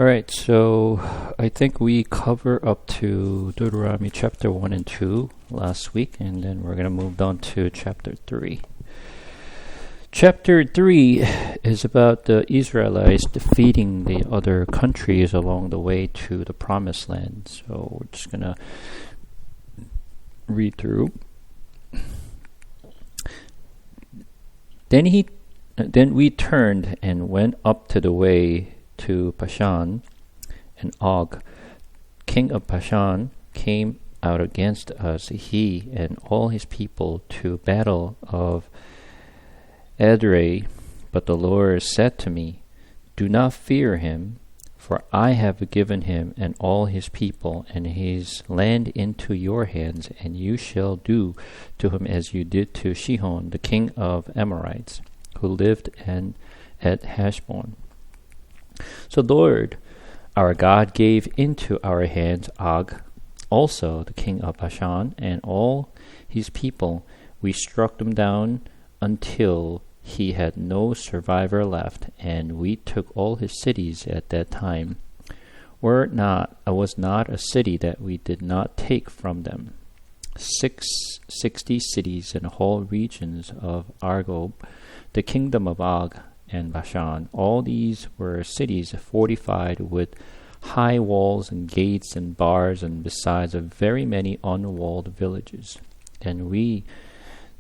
All right, so I think we cover up to Deuteronomy chapter 1 and 2 last week, and then we're going to move on to chapter 3. Chapter 3 is about the Israelites defeating the other countries along the way to the promised land. So we're just going to read through. Then we turned and went up to the way to Bashan, and Og, king of Bashan, came out against us, he and all his people, to battle of Edrei. But the Lord said to me, "Do not fear him, for I have given him and all his people and his land into your hands, and you shall do to him as you did to Sihon, the king of Amorites, who lived at Heshbon." So the Lord our God gave into our hands Og, also the king of Bashan, and all his people. We struck them down until he had no survivor left, and we took all his cities at that time. Was not a city that we did not take from them. 60 cities in the whole regions of Argob, the kingdom of Og and Bashan. All these were cities fortified with high walls and gates and bars, and besides very many unwalled villages. And we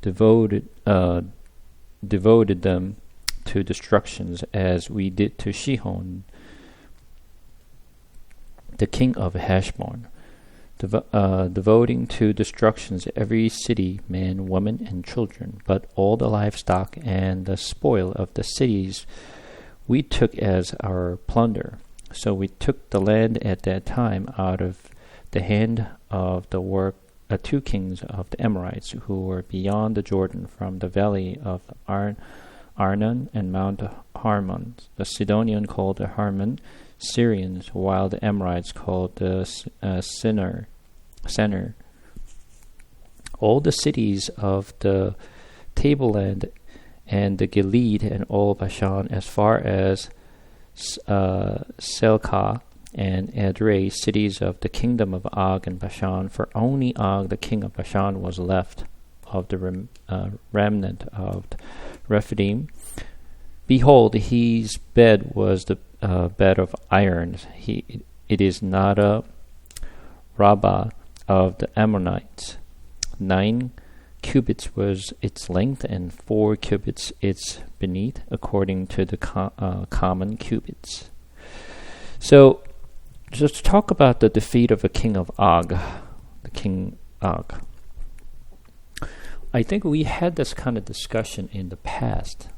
devoted them to destructions, as we did to Sihon, the king of Heshbon, devoting to destructions every city, man, woman, and children. But all the livestock and the spoil of the cities we took as our plunder. So we took the land at that time out of the hand of the two kings of the Amorites, who were beyond the Jordan, from the valley of Arnon and Mount Hermon. The Sidonian called the Hermon Syrians, while the Amorites called the Senir. All the cities of the tableland and the Gilead and all Bashan, as far as Selkah and Edrei, cities of the kingdom of Og and Bashan, for only Og the king of Bashan was left of the remnant of Rephidim. Behold, his bed was the bed of irons. It is not a Rabbah of the Ammonites. 9 cubits was its length, and 4 cubits its beneath, according to the common cubits. So, just talk about the defeat of the king of Og, the king Og. I think we had this kind of discussion in the past.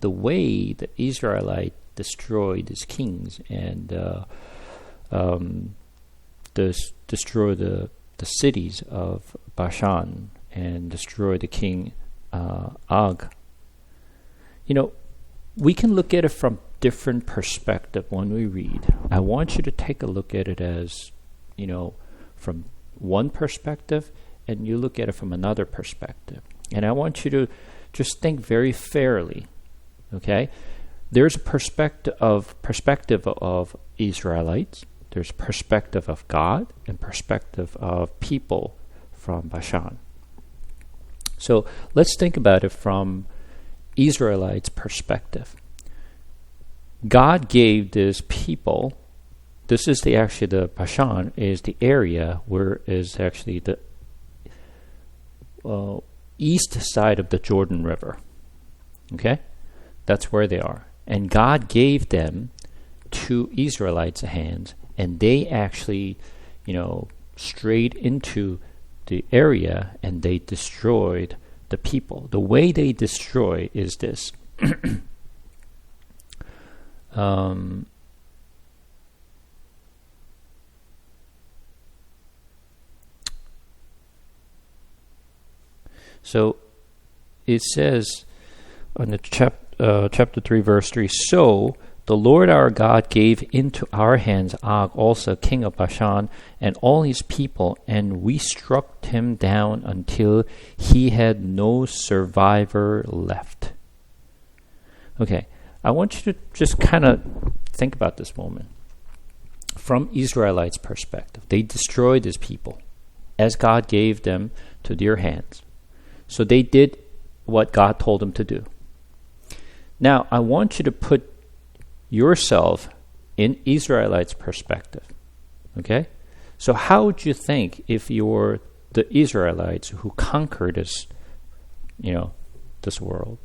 The way the Israelites destroyed these kings and destroy the cities of Bashan and destroy the king Og. We can look at it from different perspective when we read. I want you to take a look at it as, from one perspective, and you look at it from another perspective. And I want you to just think very fairly, okay? There's a perspective of Israelites, there's perspective of God, and perspective of people from Bashan. So let's think about it from Israelites' perspective. God gave this people, this is the Bashan is the area where is actually the east side of the Jordan River. Okay? That's where they are. And God gave them to Israelites' hands, and they actually, strayed into the area and they destroyed the people. The way they destroy is this. So it says on the chapter 3, verse 3, "So the Lord our God gave into our hands Og, also king of Bashan, and all his people, and we struck him down until he had no survivor left." Okay, I want you to just kind of think about this moment. from Israelites' perspective. They destroyed his people as God gave them to their hands. So they did what God told them to do. Now, I want you to put yourself in Israelites' perspective. Okay? So how would you think if you're the Israelites who conquered this, this world?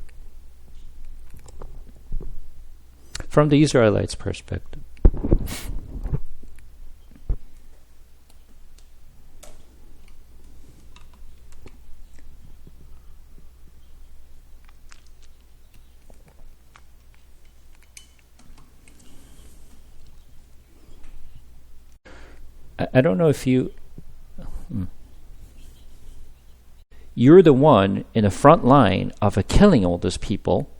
From the Israelites' perspective. I don't know if you're the one in the front line of killing all these people,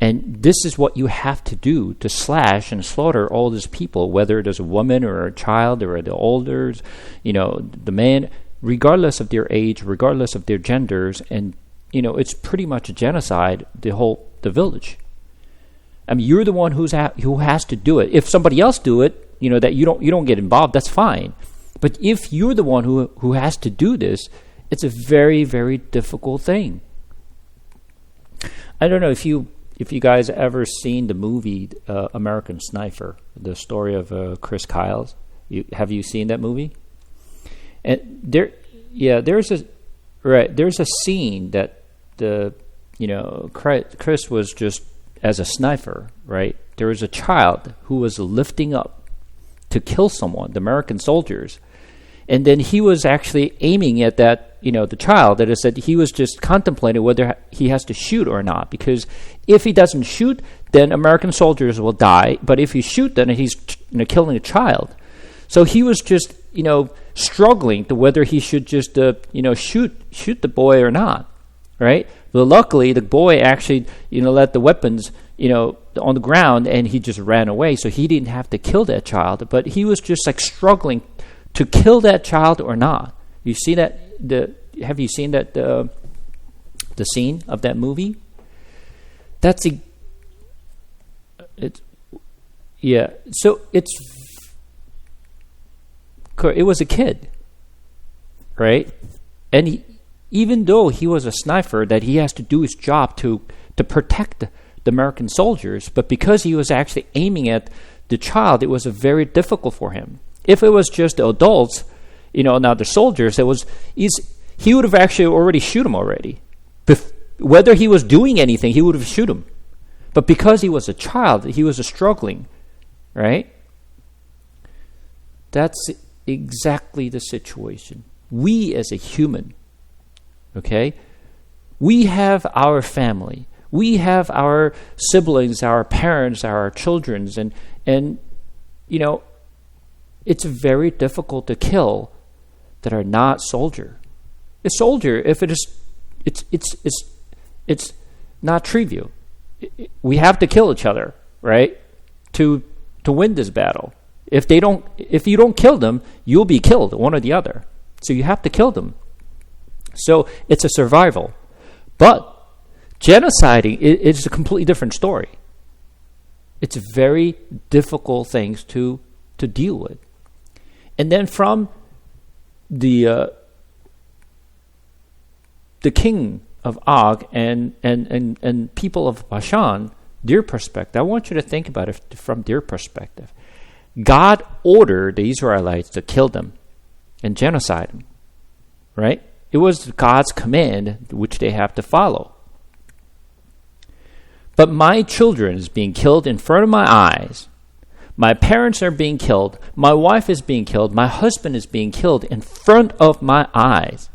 and this is what you have to do to slash and slaughter all these people, whether there's a woman or a child or the elders, the man, regardless of their age, regardless of their genders, and it's pretty much a genocide, the village. I mean, you're the one who has to do it. If somebody else do it, that you don't get involved, that's fine. But if you're the one who has to do this, it's a very, very difficult thing. I don't know if you guys ever seen the movie American Sniper, the story of Chris Kyles. Have you seen that movie? And there's a scene that Chris was just as a sniper, right? There was a child who was lifting up to kill someone, the American soldiers. And then he was actually aiming at that, the child. That is that he was just contemplating whether he has to shoot or not. Because if he doesn't shoot, then American soldiers will die. But if he shoot, then he's killing a child. So he was just, struggling to whether he should just, shoot the boy or not, right? But luckily, the boy actually, let the weapons, on the ground, and he just ran away. So he didn't have to kill that child. But he was just struggling to kill that child or not. You see that? Have you seen that the scene of that movie? So it was a kid, right? And even though he was a sniper, that he has to do his job to protect the American soldiers, but because he was actually aiming at the child, it was very difficult for him. If it was just the adults, now the soldiers, he would have actually already shoot him already. Whether he was doing anything, he would have shoot him. But because he was a child, he was struggling, right? That's exactly the situation. We as a human, okay, we have our family. We have our siblings, our parents, our children, and it's very difficult to kill that are not soldier. A soldier, if it's not trivial. We have to kill each other, right? To win this battle. If you don't kill them, you'll be killed, one or the other. So you have to kill them. So it's a survival. But genociding is a completely different story. It's very difficult things to deal with. And then from the king of Og and people of Bashan, their perspective, I want you to think about it from their perspective. God ordered the Israelites to kill them and genocide them, right? It was God's command which they have to follow. But my children is being killed in front of my eyes. My parents are being killed. My wife is being killed. My husband is being killed in front of my eyes.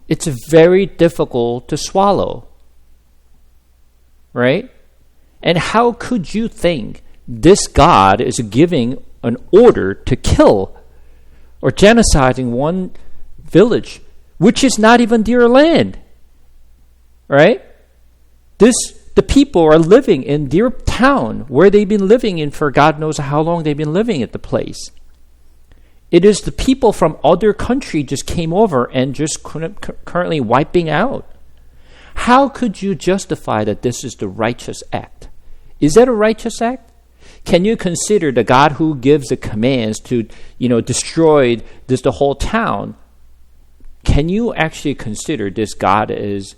It's very difficult to swallow, right? And how could you think this God is giving an order to kill or genociding one village, which is not even their land, right? The people are living in their town where they've been living in for God knows how long they've been living at the place. It is the people from other country just came over and just currently wiping out. How could you justify that this is the righteous act? Is that a righteous act? Can you consider the God who gives the commands to, destroy the whole town? Can you actually consider this God as,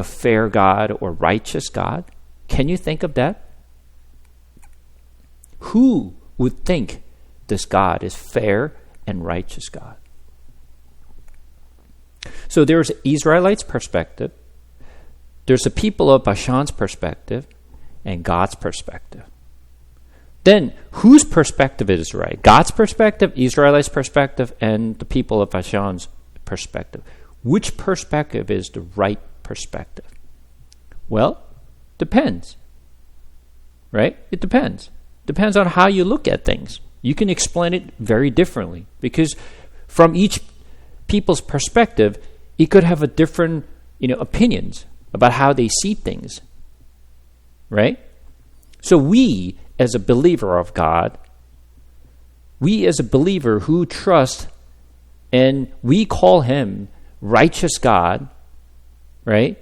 fair God or righteous God? Can you think of that? Who would think this God is fair and righteous God? So there's Israelites' perspective, there's the people of Bashan's perspective, and God's perspective. Then whose perspective is right? God's perspective, Israelites' perspective, and the people of Bashan's perspective. Which perspective is the right perspective? Well, depends. Right? It depends. Depends on how you look at things. You can explain it very differently because from each people's perspective, it could have a different, opinions about how they see things. Right? So we, as a believer of God, we as a believer who trust and we call him righteous God, right?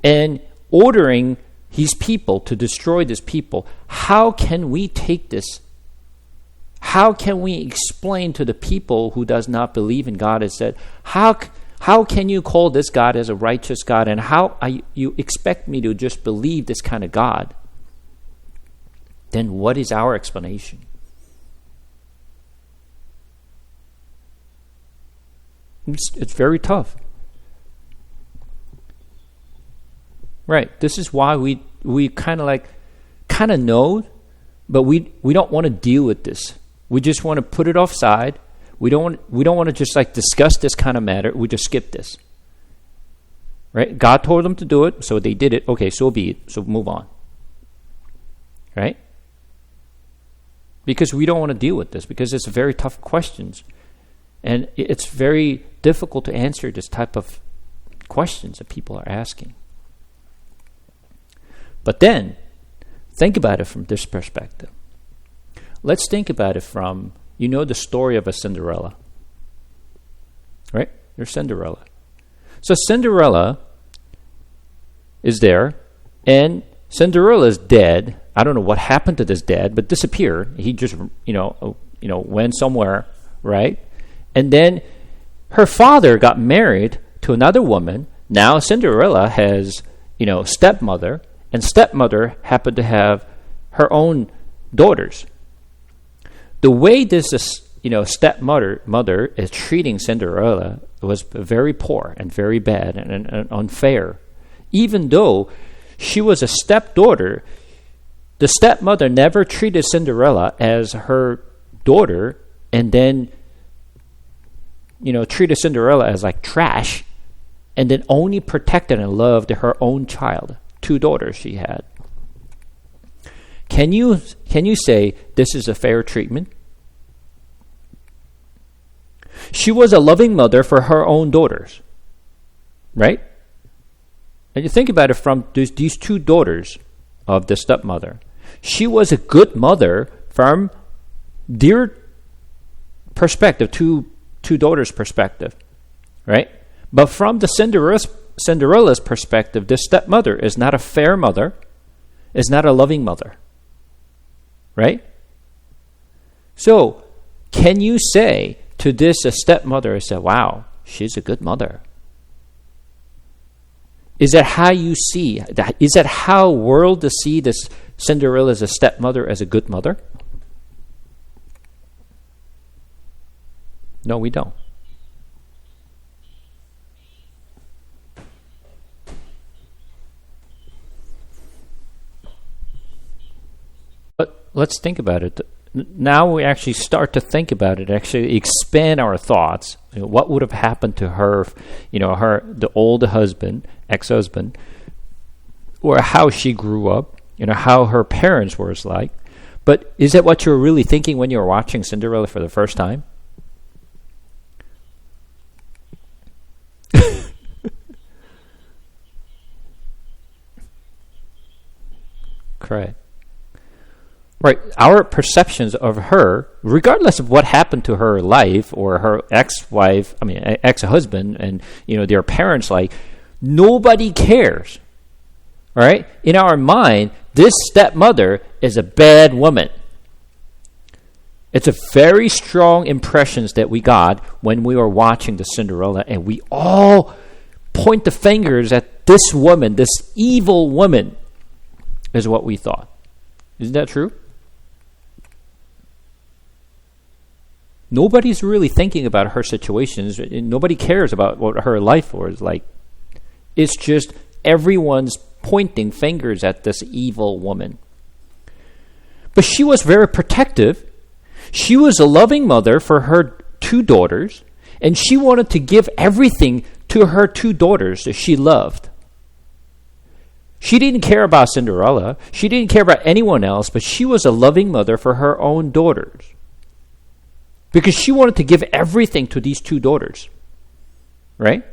And ordering his people to destroy this people, how can we take this? How can we explain to the people who does not believe in God is that how can you call this God as a righteous God, and how you expect me to just believe this kind of God? Then what is our explanation? It's very tough. Right. This is why we kind of know, but we don't want to deal with this. We just want to put it offside. We don't want to just discuss this kind of matter. We just skip this. Right? God told them to do it, so they did it. Okay, so be it. So move on. Right? Because we don't want to deal with this, because it's very tough questions. And it's very difficult to answer this type of questions that people are asking. But then, think about it from this perspective. Let's think about it from, the story of a Cinderella. Right? There's Cinderella. So Cinderella is there, and Cinderella is dead. I don't know what happened to this dad, but disappeared. He just, went somewhere, right? And then her father got married to another woman. Now Cinderella has, stepmother, and stepmother happened to have her own daughters. The way this stepmother is treating Cinderella was very poor and very bad and unfair. Even though she was a stepdaughter, the stepmother never treated Cinderella as her daughter, and then treated Cinderella as trash, and then only protected and loved her own child, 2 daughters she had. Can you say this is a fair treatment? She was a loving mother for her own daughters, right? And you think about it from these 2 daughters of the stepmother. She was a good mother from their perspective, two daughters' perspective, right? But from the Cinderella's perspective, this stepmother is not a fair mother, is not a loving mother, right? So, can you say to this stepmother, wow, she's a good mother? Is that how you see? Is that how world to see this Cinderella as a stepmother as a good mother? No, we don't. But let's think about it. Now we actually start to think about it, actually expand our thoughts. What would have happened to her, the old husband, ex-husband, or how she grew up, how her parents were like. But is that what you were really thinking when you were watching Cinderella for the first time? Correct. Right, our perceptions of her, regardless of what happened to her life or her ex-husband, and their parents, nobody cares. Right? In our mind, This stepmother is a bad woman. It's a very strong impressions that we got when we were watching the Cinderella, and we all point the fingers at this woman, this evil woman, is what we thought. Isn't that true? Nobody's really thinking about her situations. Nobody cares about what her life was like. It's just everyone's pointing fingers at this evil woman. But she was very protective. She was a loving mother for her 2 daughters, and she wanted to give everything to her 2 daughters that she loved. She didn't care about Cinderella. She didn't care about anyone else, but she was a loving mother for her own daughters. Because she wanted to give everything to these 2 daughters. Right?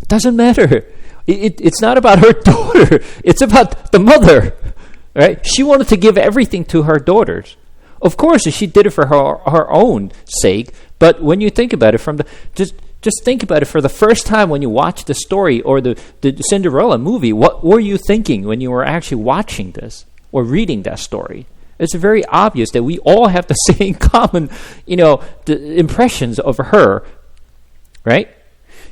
Doesn't matter. It's not about her daughter. It's about the mother. Right? She wanted to give everything to her daughters. Of course, she did it for her own sake. But when you think about it, just think about it for the first time when you watch the story or the Cinderella movie. What were you thinking when you were actually watching this or reading that story? It's very obvious that we all have the same common, the impressions of her, right?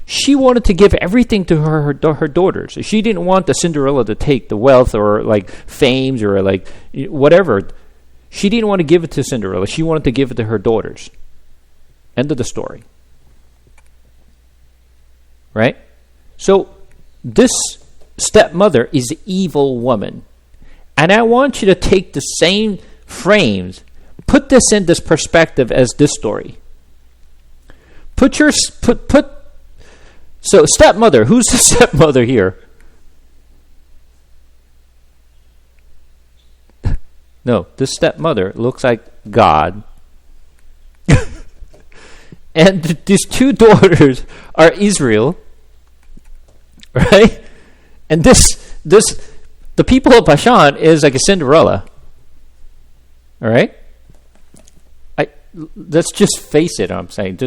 She wanted to give everything to her daughters. She didn't want the Cinderella to take the wealth or like fames or like whatever. She didn't want to give it to Cinderella. She wanted to give it to her daughters. End of the story. Right? So this stepmother is an evil woman. And I want you to take the same frames, put this in this perspective as this story. So stepmother, who's the stepmother here? No, this stepmother looks like God. And these 2 daughters are Israel, right? And the people of Bashan is like a Cinderella. All right? Let's just face it, I'm saying.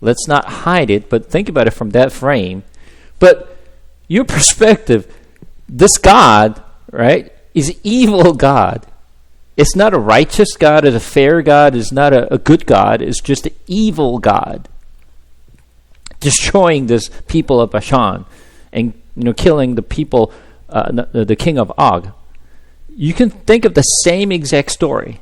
Let's not hide it, but think about it from that frame. But your perspective, this God, right, is evil God. It's not a righteous God, it's a fair God, it's not a good God, it's just an evil God. Destroying this people of Bashan and killing the people, the king of Og. You can think of the same exact story.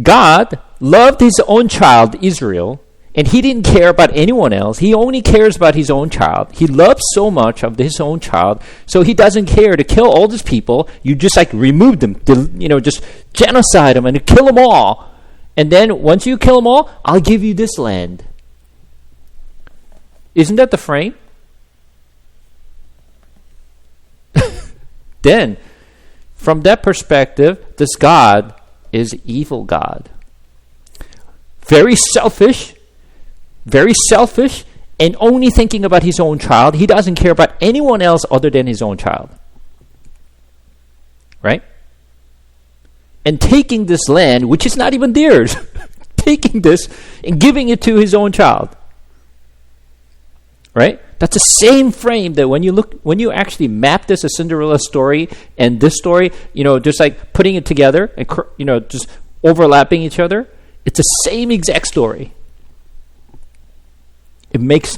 God loved his own child, Israel, and he didn't care about anyone else. He only cares about his own child. He loves so much of his own child, so he doesn't care to kill all these people. You just remove them, just genocide them and kill them all. And then once you kill them all, I'll give you this land. Isn't that the frame? Then, from that perspective, this God is evil God. Very selfish, and only thinking about his own child. He doesn't care about anyone else other than his own child. Right? And taking this land, which is not even theirs, taking this and giving it to his own child. Right? That's the same frame that when you actually map this, a Cinderella story and this story, just like putting it together and, just overlapping each other, it's the same exact story. It makes...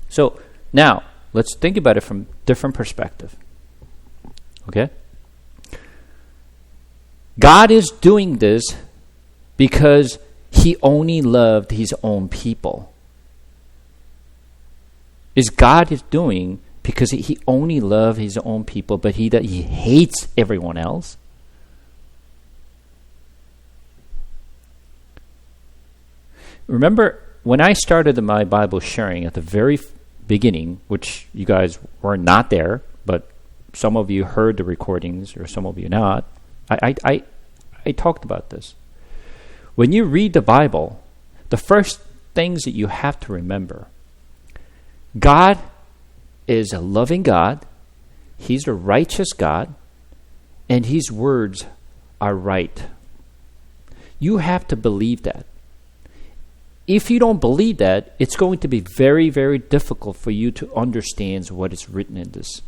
So now, let's think about it from different perspective. Okay? God is doing this because he only loved his own people. God is doing because he only loved his own people, but he hates everyone else? Remember when I started my Bible sharing at the very beginning, which you guys were not there, but some of you heard the recordings or some of you not, I talked about this. When you read the Bible, the first things that you have to remember, God is a loving God, He's a righteous God, and His words are right. You have to believe that. If you don't believe that, it's going to be very, very difficult for you to understand what is written in this.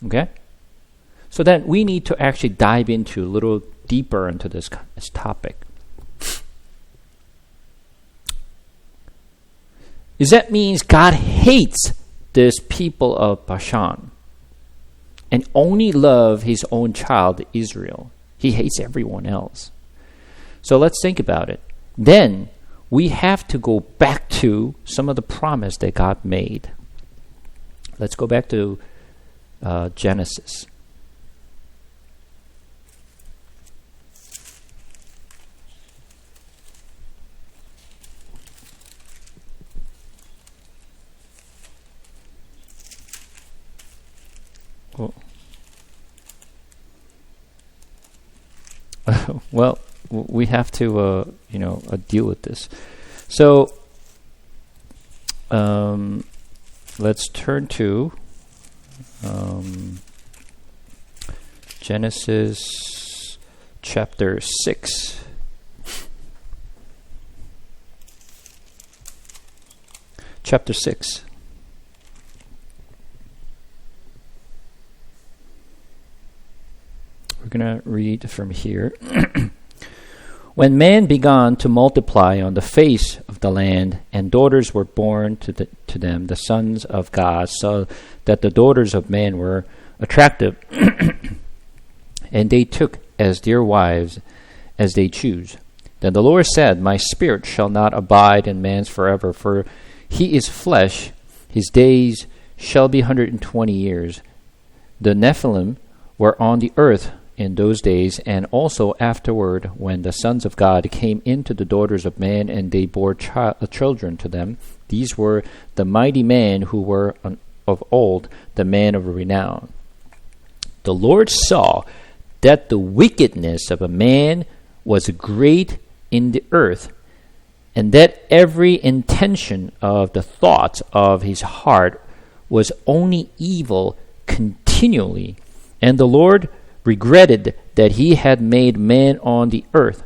Okay? So then we need to actually dive into a little deeper into this topic. Is that means God hates this people of Bashan and only love His own child, Israel. He hates everyone else. So let's think about it. Then we have to go back to some of the promise that God made. Let's go back to Genesis. Well, we have to, deal with this. So, let's turn to Genesis chapter 6. Chapter 6. We're going to read from here. When man began to multiply on the face of the land, and daughters were born to them, the sons of God, so that the daughters of man were attractive, and they took as dear wives as they choose. Then the Lord said, My spirit shall not abide in man's forever, for he is flesh, his days shall be 120 years. The Nephilim were on the earth in those days, and also afterward, when the sons of God came into the daughters of man, and they bore children to them. These were the mighty men who were of old, the men of renown. The Lord saw that the wickedness of a man was great in the earth, and that every intention of the thoughts of his heart was only evil continually. And the Lord regretted that he had made man on the earth,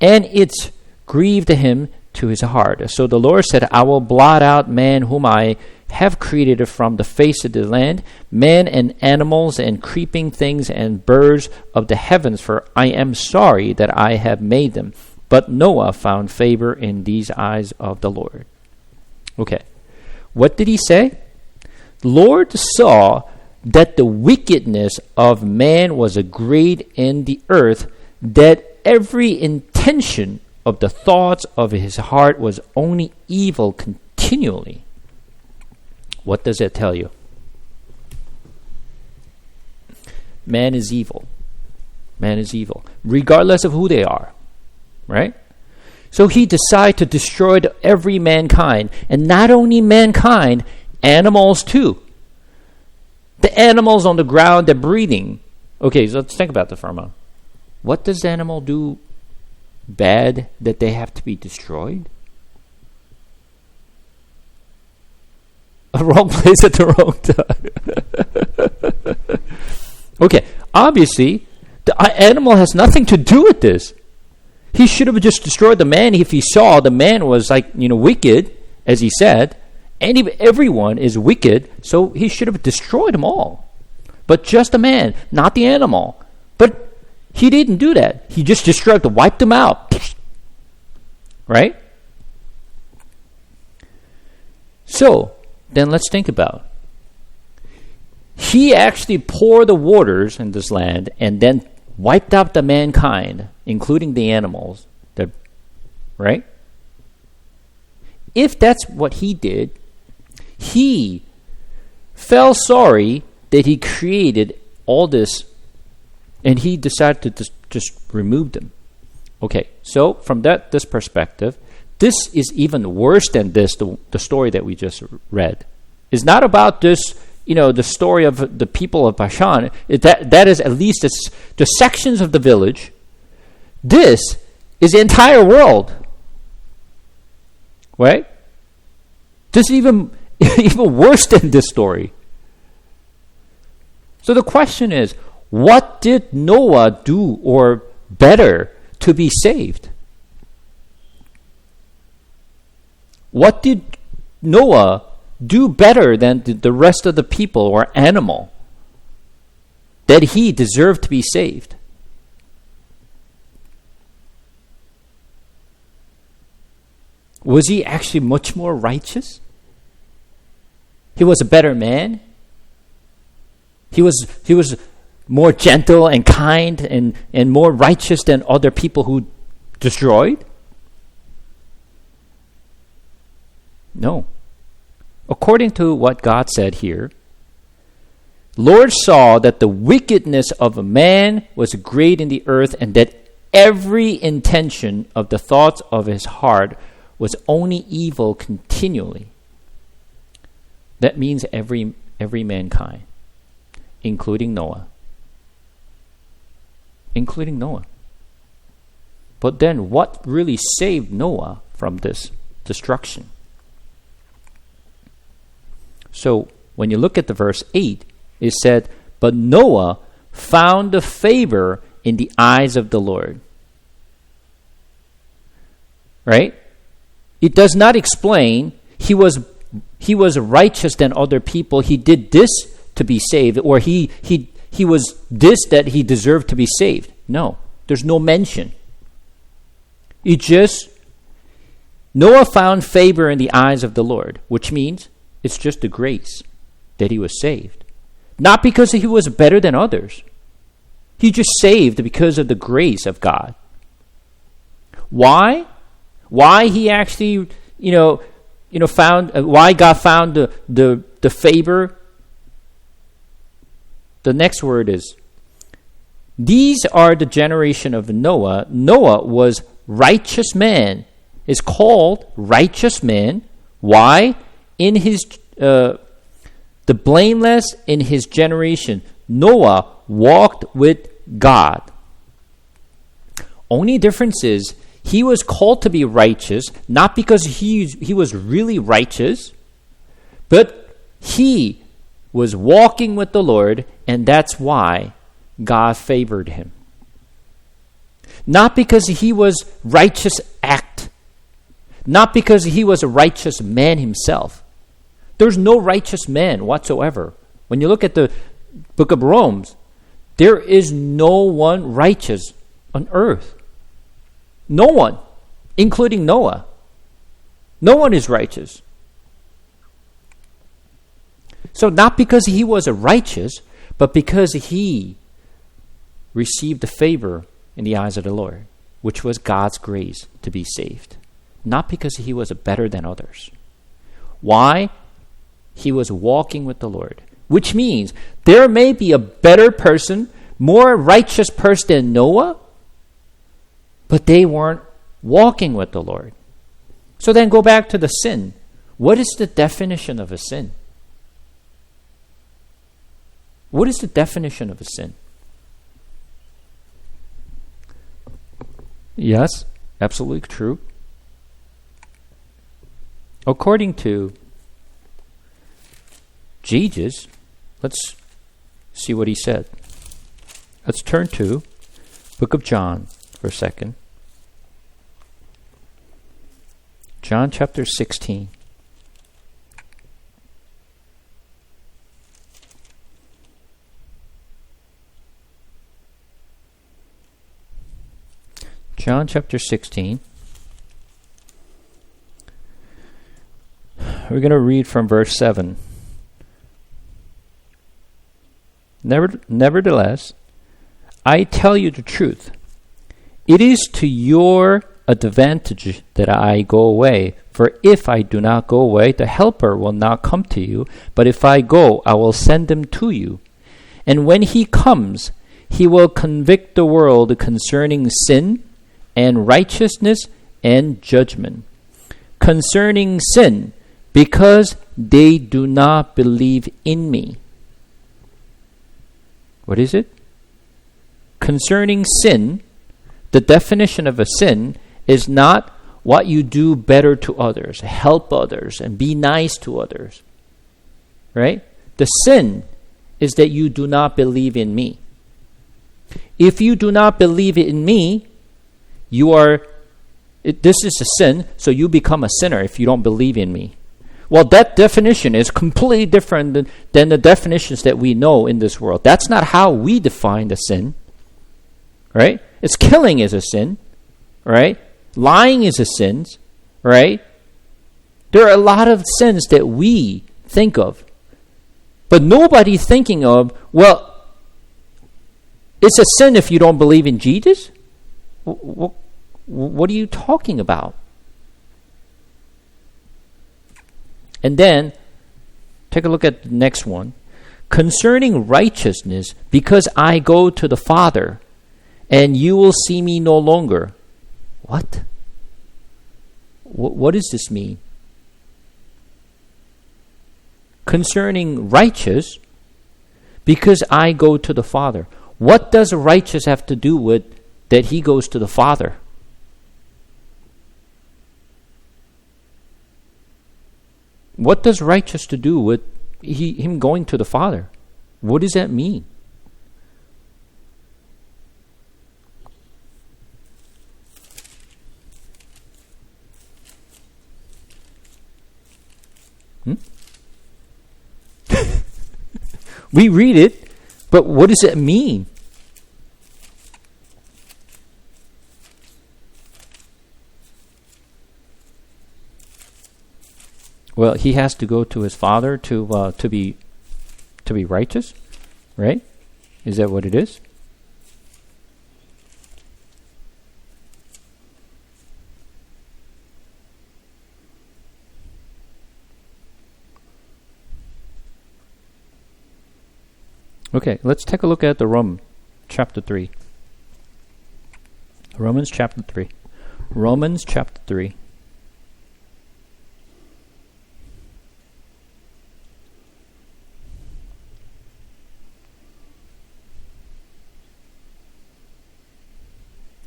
and it grieved him to his heart. So the Lord said, I will blot out man whom I have created from the face of the land, man and animals and creeping things and birds of the heavens, for I am sorry that I have made them. But Noah found favor in these eyes of the Lord. Okay. What did he say? The Lord saw that the wickedness of man was great in the earth, that every intention of the thoughts of his heart was only evil continually. What does that tell you? Man is evil. Man is evil, regardless of who they are, right? So he decided to destroy every mankind, and not only mankind, animals too. The animals on the ground, they're breathing. Okay, so let's think about that for a moment. What does the animal do bad that they have to be destroyed? A wrong place at the wrong time. Okay, obviously, the animal has nothing to do with this. He should have just destroyed the man if he saw the man was wicked, as he said. Everyone is wicked, so he should have destroyed them all. But just the man, not the animal. But he didn't do that. He just destroyed them, wiped them out. Right? So, then let's think about it. He actually poured the waters in this land and then wiped out the mankind, including the animals. Right? If that's what he did, he felt sorry that he created all this, and he decided to just remove them. Okay, so from this perspective, this is even worse than this, the story that we just read. It's not about this, the story of the people of Bashan. That is at least the sections of the village. This is the entire world. Right? This is even worse than this story. So the question is, what did Noah do or better to be saved? What did Noah do better than the rest of the people or animal that he deserved to be saved? Was he actually much more righteous? He was a better man? He was more gentle and kind and more righteous than other people who destroyed? No. According to what God said here, Lord saw that the wickedness of a man was great in the earth, and that every intention of the thoughts of his heart was only evil continually. That means every mankind, including Noah. Including Noah. But then what really saved Noah from this destruction? So when you look at the verse 8, it said, "But Noah found a favor in the eyes of the Lord." Right? It does not explain he was righteous than other people. He did this to be saved, or he was this that he deserved to be saved. No, there's no mention. It just, Noah found favor in the eyes of the Lord, which means it's just the grace that he was saved. Not because he was better than others. He just saved because of the grace of God. Why? Why he actually, found, why God found the favor? The next word is, these are the generation of Noah. Noah was righteous man. Is called righteous man. Why? In his the blameless in his generation, Noah walked with God. Only difference is he was called to be righteous, not because he was really righteous, but he was walking with the Lord, and that's why God favored him. Not because he was righteous act, not because he was a righteous man himself. There's no righteous man whatsoever. When you look at the book of Romans, there is no one righteous on earth. No one, including Noah. No one is righteous. So not because he was a righteous, but because he received the favor in the eyes of the Lord, which was God's grace to be saved. Not because he was better than others. Why? He was walking with the Lord, which means there may be a better person, more righteous person than Noah, but they weren't walking with the Lord. So then go back to the sin. What is the definition of a sin? What is the definition of a sin? Yes, absolutely true. According to Jesus, let's see what he said. Let's turn to book of John for a second. John chapter 16. John chapter 16. We're going to read from verse 7. Nevertheless, I tell you the truth. It is to your advantage that I go away. For if I do not go away, the Helper will not come to you. But if I go, I will send him to you. And when he comes, he will convict the world concerning sin and righteousness and judgment. concerning sin, because they do not believe in me. What is it? Concerning sin, the definition of a sin is not what you do better to others, help others, and be nice to others. Right? The sin is that you do not believe in me. If you do not believe in me, this is a sin, so you become a sinner if you don't believe in me. Well, that definition is completely different than the definitions that we know in this world. That's not how we define the sin. Right? It's killing is a sin. Right? Lying is a sin. Right? There are a lot of sins that we think of. But nobody thinking of, well, it's a sin if you don't believe in Jesus? What are you talking about? And then, take a look at the next one. Concerning righteousness, because I go to the Father, and you will see me no longer. What? What does this mean? Concerning righteous, because I go to the Father. What does righteous have to do with that he goes to the Father? What does righteous to do with him going to the Father? What does that mean? We read it, but what does it mean? Well, he has to go to his Father to be righteous, right? Is that what it is? Okay, let's take a look at the Romans chapter 3. Romans chapter 3. Romans chapter 3.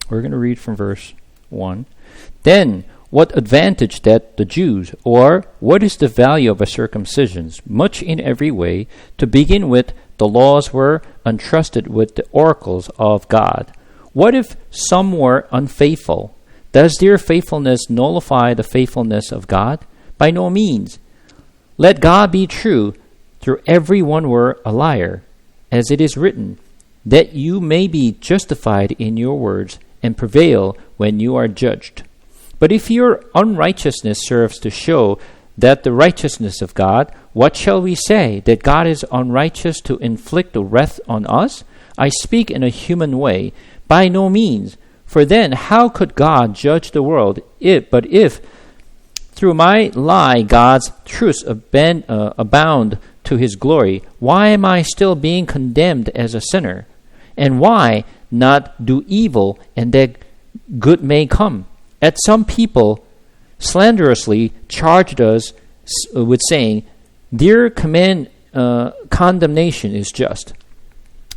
We're going to read from verse 1. Then, what advantage that the Jews, or what is the value of a circumcision? Much in every way. To begin with, the laws were entrusted with the oracles of God. What if some were unfaithful? Does their faithfulness nullify the faithfulness of God? By no means. Let God be true, through every one were a liar, as it is written, that you may be justified in your words and prevail when you are judged. But if your unrighteousness serves to show that the righteousness of God, what shall we say? That God is unrighteous to inflict the wrath on us? I speak in a human way. By no means. For then how could God judge the world? If through my lie God's truths abound to his glory, why am I still being condemned as a sinner? And why not do evil and that good may come? At some people slanderously charged us with saying, their condemnation is just.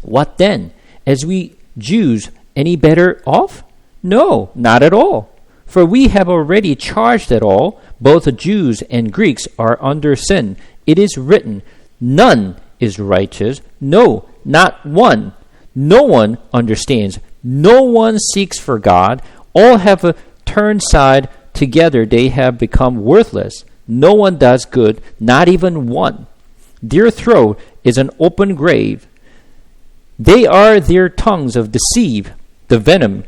What then? As we Jews any better off? No, not at all. For we have already charged that all, both the Jews and Greeks, are under sin. It is written, none is righteous, no, not one. No one understands. No one seeks for God. All have turned aside together. They have become worthless. No one does good, not even one. Their throat is an open grave. They are their tongues of deceit. The venom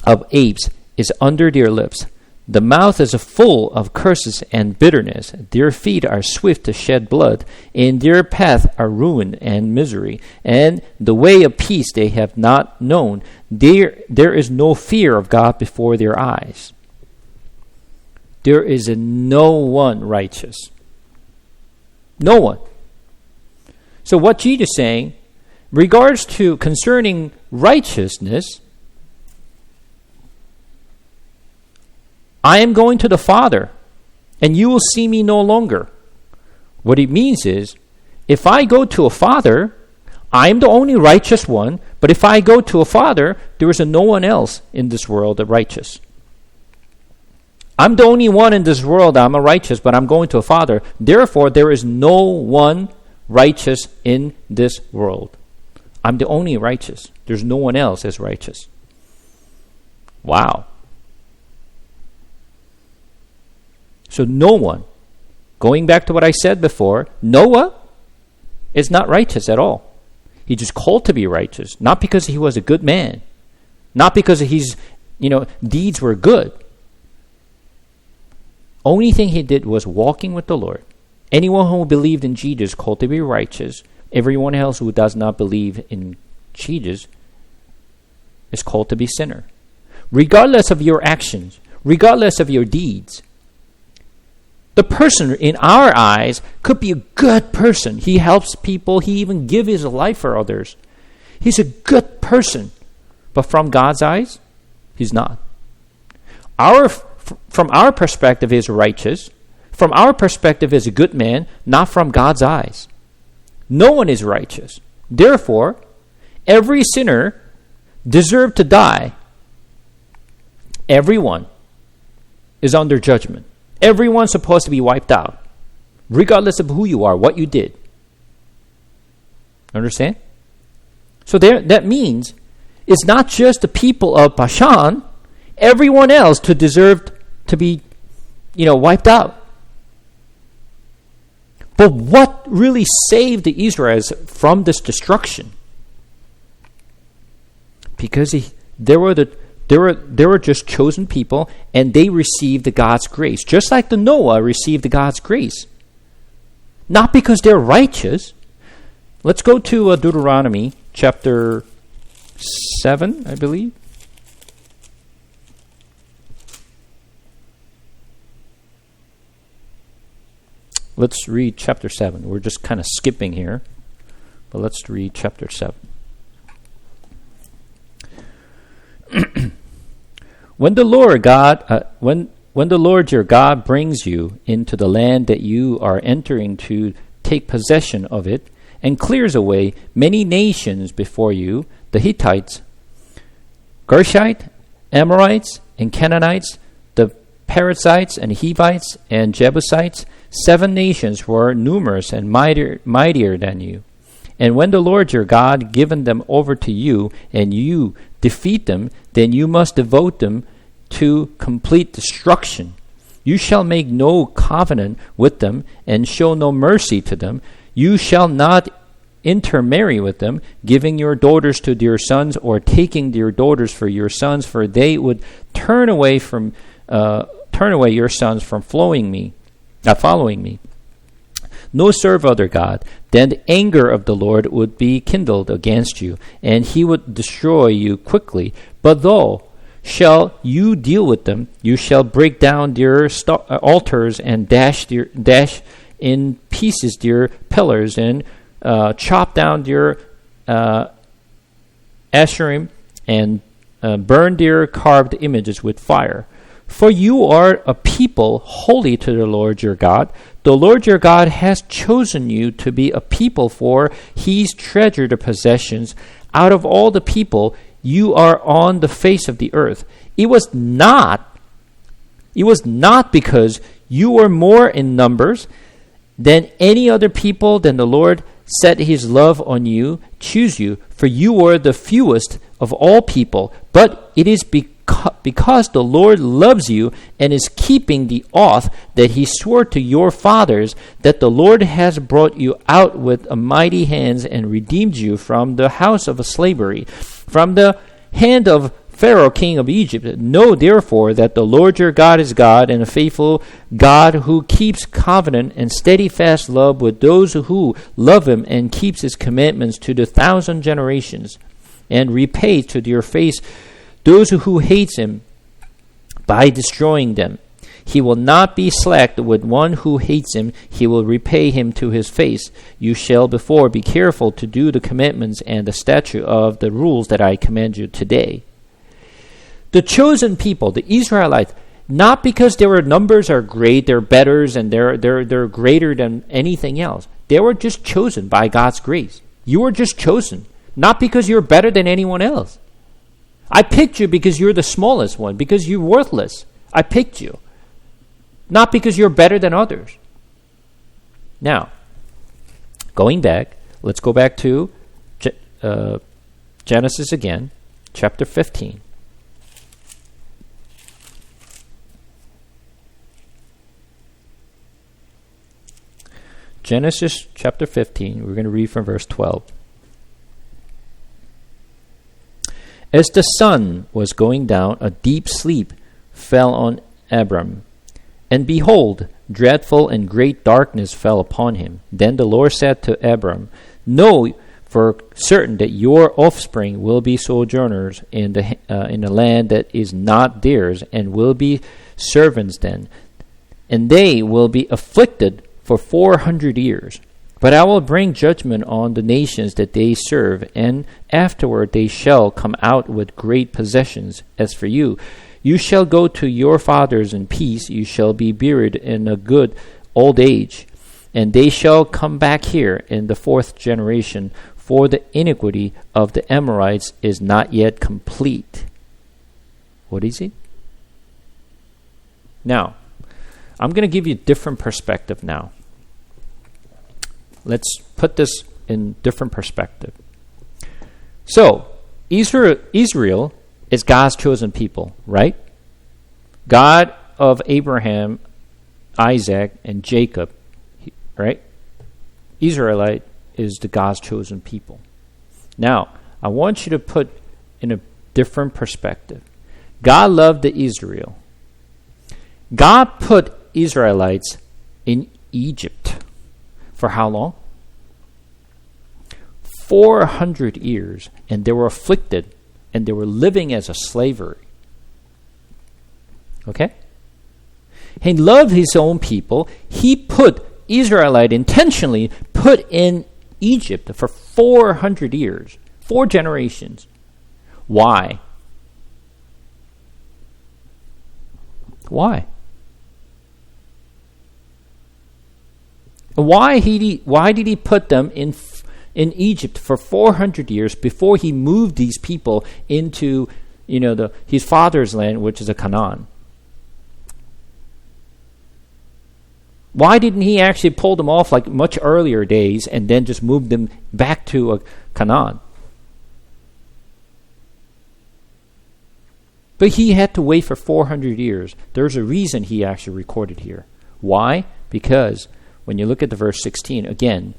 of apes is under their lips. The mouth is full of curses and bitterness. Their feet are swift to shed blood. In their path are ruin and misery. And the way of peace they have not known. There is no fear of God before their eyes. There is no one righteous. No one. So what Jesus is saying, regards to concerning righteousness, I am going to the Father, and you will see me no longer. What it means is, if I go to a Father, I am the only righteous one, but if I go to a Father, there is no one else in this world that righteous. I'm the only one in this world that I'm a righteous, but I'm going to a Father. Therefore, there is no one righteous in this world. I'm the only righteous. There's no one else as righteous. Wow. So no one, going back to what I said before, Noah is not righteous at all. He just called to be righteous, not because he was a good man, not because his, deeds were good. Only thing he did was walking with the Lord. Anyone who believed in Jesus called to be righteous. Everyone else who does not believe in Jesus is called to be sinner. Regardless of your actions, regardless of your deeds, the person in our eyes could be a good person. He helps people. He even gives his life for others. He's a good person. But from God's eyes, he's not. From our perspective, he's righteous. From our perspective, he's a good man, not from God's eyes. No one is righteous. Therefore, every sinner deserves to die. Everyone is under judgment. Everyone's supposed to be wiped out, regardless of who you are, what you did. Understand? So that means it's not just the people of Bashan, everyone else to deserve to be, wiped out. But what really saved the Israelites from this destruction? Because they were just chosen people, and they received God's grace, just like the Noah received God's grace. Not because they're righteous. Let's go to Deuteronomy chapter 7, I believe. Let's read chapter 7. We're just kind of skipping here, but let's read chapter 7. When the Lord your God brings you into the land that you are entering to take possession of it, and clears away many nations before you, the Hittites, Gershite, Amorites, and Canaanites, the Perizzites, and Hivites, and Jebusites, 7 nations were numerous and mightier than you. And when the Lord your God given them over to you, and you defeat them, then you must devote them to complete destruction. You shall make no covenant with them, and show no mercy to them. You shall not intermarry with them, giving your daughters to their sons, or taking their daughters for your sons, for they would turn away your sons from following me. No serve other God. Then the anger of the Lord would be kindled against you, and he would destroy you quickly. But though shall you deal with them, you shall break down their altars, and dash in pieces their pillars, and chop down their Asherim, and burn their carved images with fire. For you are a people holy to the Lord your God. The Lord your God has chosen you to be a people for his treasured possessions out of all the people you are on the face of the earth. It was not because you were more in numbers than any other people than the Lord set his love on you, choose you, for you were the fewest of all people, but it is because the Lord loves you and is keeping the oath that he swore to your fathers, that the Lord has brought you out with a mighty hands and redeemed you from the house of slavery, from the hand of Pharaoh, king of Egypt. Know therefore that the Lord your God is God, and a faithful God, who keeps covenant and steadfast love with those who love him, and keeps his commandments to the 1,000 generations, and repays to their face those who hate him by destroying them. He will not be slack with one who hates him. He will repay him to his face. You shall therefore be careful to do the commandments and the statute of the rules that I command you today. The chosen people, the Israelites, Not because their numbers are great, they're better, and they're greater than anything else. They were just chosen by God's grace. You were just chosen, not because you're better than anyone else. I picked you because you're the smallest one, because you're worthless. I picked you, not because you're better than others. Now, going back, let's go back to Genesis again, chapter 15. Genesis chapter 15, we're going to read from verse 12. As the sun was going down, a deep sleep fell on Abram. And behold, dreadful and great darkness fell upon him. Then the Lord said to Abram, Know for certain that your offspring will be sojourners in the land that is not theirs, and will be servants then. And they will be afflicted for 400 years. But I will bring judgment on the nations that they serve, and afterward they shall come out with great possessions. As for you, you shall go to your fathers in peace. You shall be buried in a good old age. And they shall come back here in the 4th generation, for the iniquity of the Amorites is not yet complete. What is it? Now, I'm going to give you a different perspective now. Let's put this in different perspective. So, Israel is God's chosen people, right? God of Abraham, Isaac, and Jacob, right? Israelite is the God's chosen people. Now, I want you to put in a different perspective. God loved the Israel. God put Israelites in Egypt. For how long? 400 years, and they were afflicted, and they were living as a slavery. Okay? He loved his own people. He put Israelite intentionally put in Egypt for 400 years, 4 generations. Why? Why? Why did he put them in Egypt for 400 years before he moved these people into his father's land, which is a Canaan? Why didn't he actually pull them off like much earlier days and then just move them back to a Canaan? But he had to wait for 400 years. There's a reason he actually recorded here. Why? Because when you look at the verse 16 again,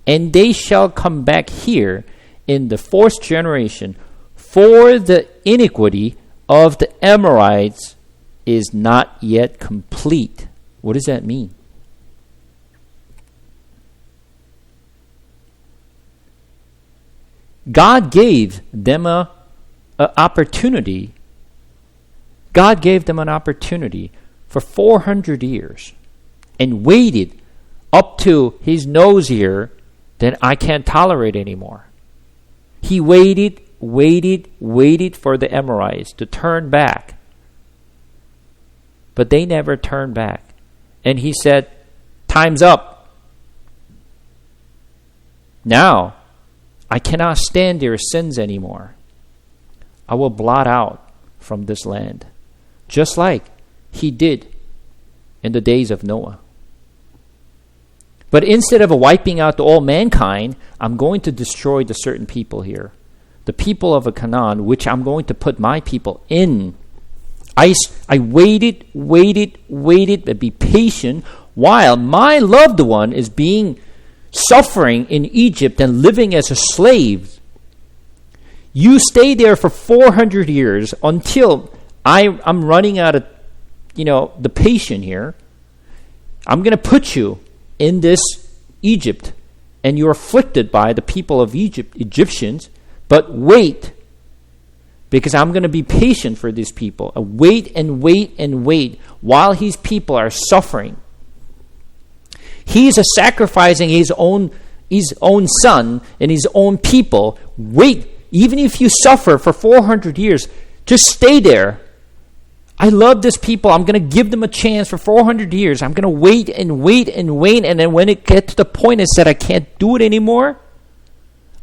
and they shall come back here in the 4th generation, for the iniquity of the Amorites is not yet complete. What does that mean? God gave them an opportunity. God gave them an opportunity for 400 years and waited up to his nose here that I can't tolerate anymore. He waited for the Amorites to turn back. But they never turned back. And he said, time's up. Now, I cannot stand their sins anymore. I will blot out from this land, just like he did in the days of Noah. But instead of wiping out all mankind, I'm going to destroy the certain people here. The people of Canaan, which I'm going to put my people in. I waited, but be patient while my loved one is suffering in Egypt and living as a slave. You stay there for 400 years until I'm running out of, the patience here. I'm going to put you in this Egypt, and you're afflicted by the people of Egyptians, but wait, because I'm going to be patient for these people. Wait while his people are suffering. He's sacrificing his own son and his own people. Wait, even if you suffer for 400 years, just stay there. I love this people. I'm going to give them a chance for 400 years. I'm going to wait and wait and wait. And then when it gets to the point it said I can't do it anymore,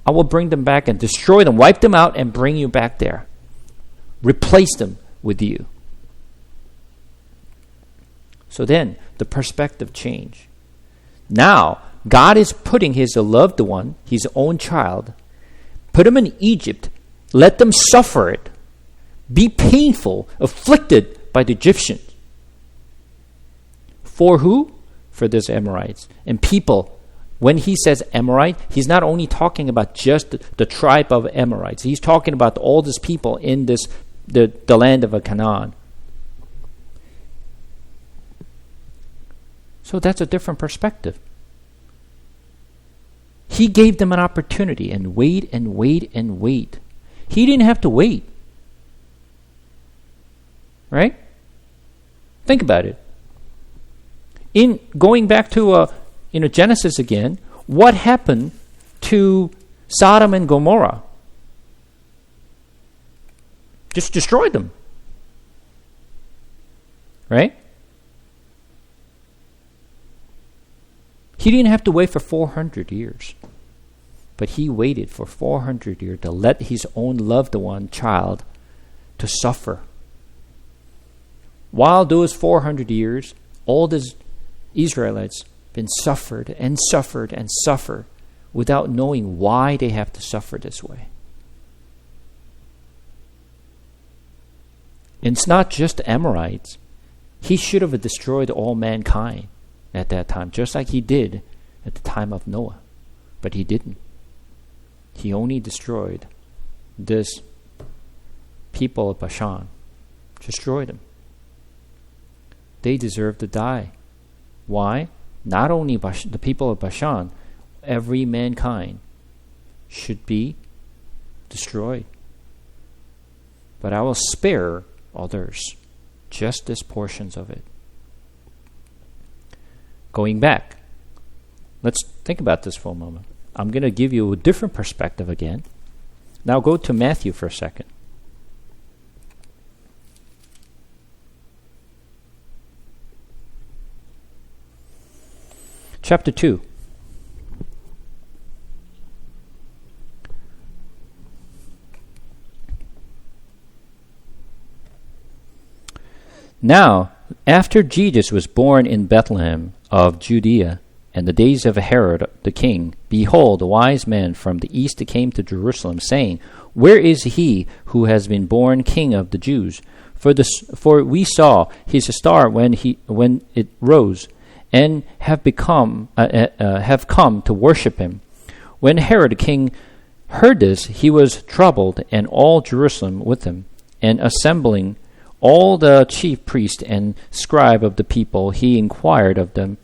I will bring them back and destroy them, wipe them out, and bring you back there. Replace them with you. So then the perspective changed. Now, God is putting his loved one, his own child, put him in Egypt, let them suffer it, be painful, afflicted by the Egyptians. For who? For these Amorites. And people, when he says Amorite, he's not only talking about just the tribe of Amorites. He's talking about all these people in the land of Canaan. So that's a different perspective. He gave them an opportunity and wait and wait and wait. He didn't have to wait. Right? Think about it. In going back to Genesis again, what happened to Sodom and Gomorrah? Just destroyed them. Right? He didn't have to wait for 400 years. But he waited for 400 years to let his own loved one, child, to suffer. While those 400 years, all these Israelites been suffered and suffered and suffered without knowing why they have to suffer this way. And it's not just the Amorites. He should have destroyed all mankind at that time, just like he did at the time of Noah. But he didn't. He only destroyed this people of Bashan. Destroyed them. They deserve to die. Why? Not only the people of Bashan, every mankind should be destroyed. But I will spare others, just as portions of it. Going back, let's think about this for a moment. I'm going to give you a different perspective again. Now go to Matthew for a second. Chapter 2. Now, after Jesus was born in Bethlehem of Judea, and the days of Herod the king, behold, wise men from the east came to Jerusalem, saying, Where is he who has been born King of the Jews? For we saw his star when it rose, and have come to worship him. When Herod the king heard this, he was troubled, and all Jerusalem with him. And assembling all the chief priests and scribe of the people, he inquired of them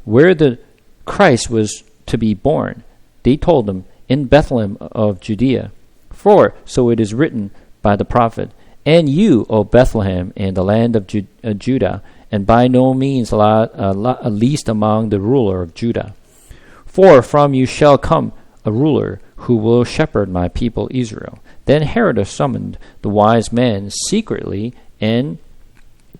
where the Christ was to be born. They told him, In Bethlehem of Judea. For so it is written by the prophet, And you, O Bethlehem, in the land of Judah, and by no means least among the ruler of Judah. For from you shall come a ruler who will shepherd my people Israel. Then Herod summoned the wise men secretly and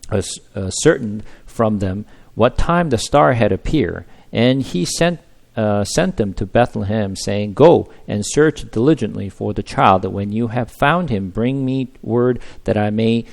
ascertained from them what time the star had appeared. And he sent them to Bethlehem, saying, Go and search diligently for the child. When you have found him, bring me word that I may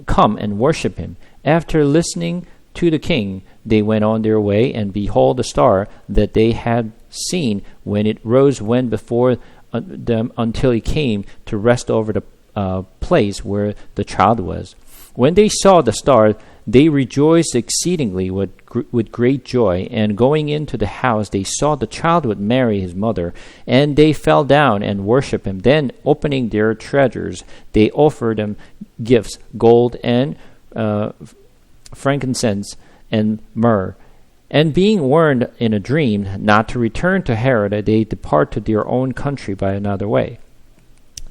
come and worship him. After listening to the king, they went on their way, and behold, the star that they had seen when it rose went before them until it came to rest over the place where the child was. When they saw the star, they rejoiced exceedingly with great joy. And going into the house, they saw the child with Mary his mother, and they fell down and worshipped him. Then, opening their treasures, they offered him gifts, gold and frankincense and myrrh. And being warned in a dream not to return to Herod, they depart to their own country by another way.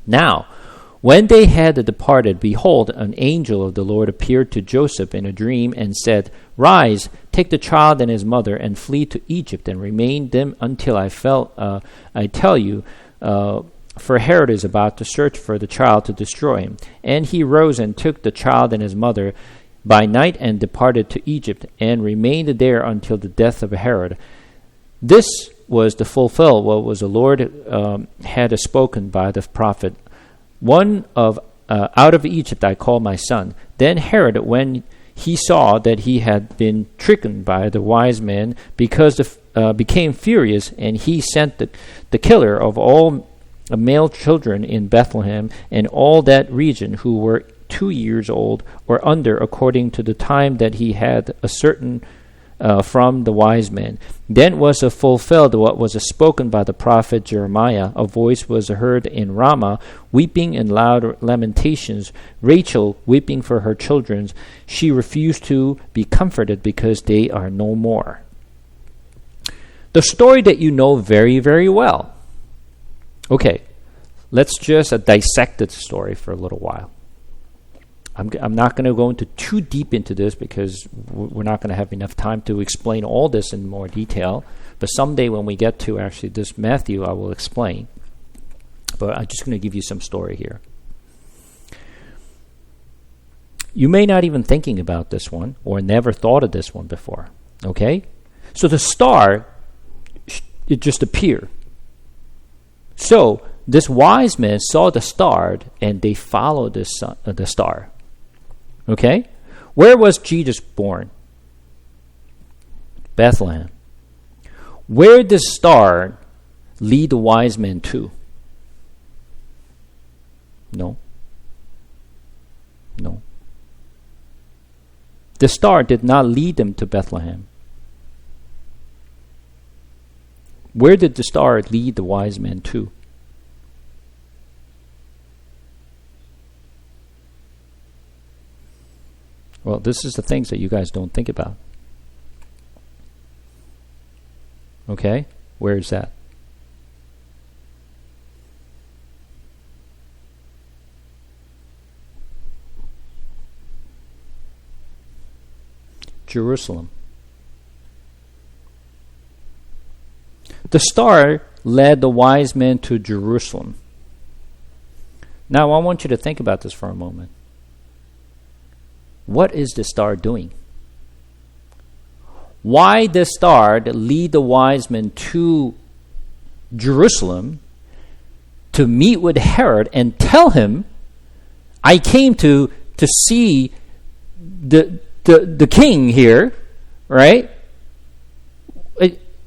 Now, when they had departed, behold, an angel of the Lord appeared to Joseph in a dream and said, Rise, take the child and his mother, and flee to Egypt, and remain them until I tell you, for Herod is about to search for the child to destroy him. And he rose and took the child and his mother by night and departed to Egypt, and remained there until the death of Herod. This was to fulfill what was the Lord had spoken by the prophet. One of out of Egypt I called my son. Then Herod, when he saw that he had been tricked by the wise men, became furious, and he sent the killer of all male children in Bethlehem and all that region who were 2 years old or under, according to the time that he had ascertained from the wise men. Then was fulfilled what was spoken by the prophet Jeremiah. A voice was heard in Ramah, weeping and loud lamentations, Rachel weeping for her children. She refused to be comforted because they are no more. The story that you know very, very well. Okay, let's just dissect the story for a little while. I'm not going to go into too deep into this because we're not going to have enough time to explain all this in more detail. But someday when we get to actually this Matthew, I will explain. But I'm just going to give you some story here. You may not even thinking about this one or never thought of this one before. Okay? So the star, it just appeared. So this wise man saw the star and they followed the star. Okay? Where was Jesus born? Bethlehem. Where did the star lead the wise men to? No. The star did not lead them to Bethlehem. Where did the star lead the wise men to? Well, this is the things that you guys don't think about. Okay? Where is that? Jerusalem. The star led the wise men to Jerusalem. Now, I want you to think about this for a moment. What is the star doing? Why did the star lead the wise men to Jerusalem to meet with Herod and tell him, I came to see the king here, right?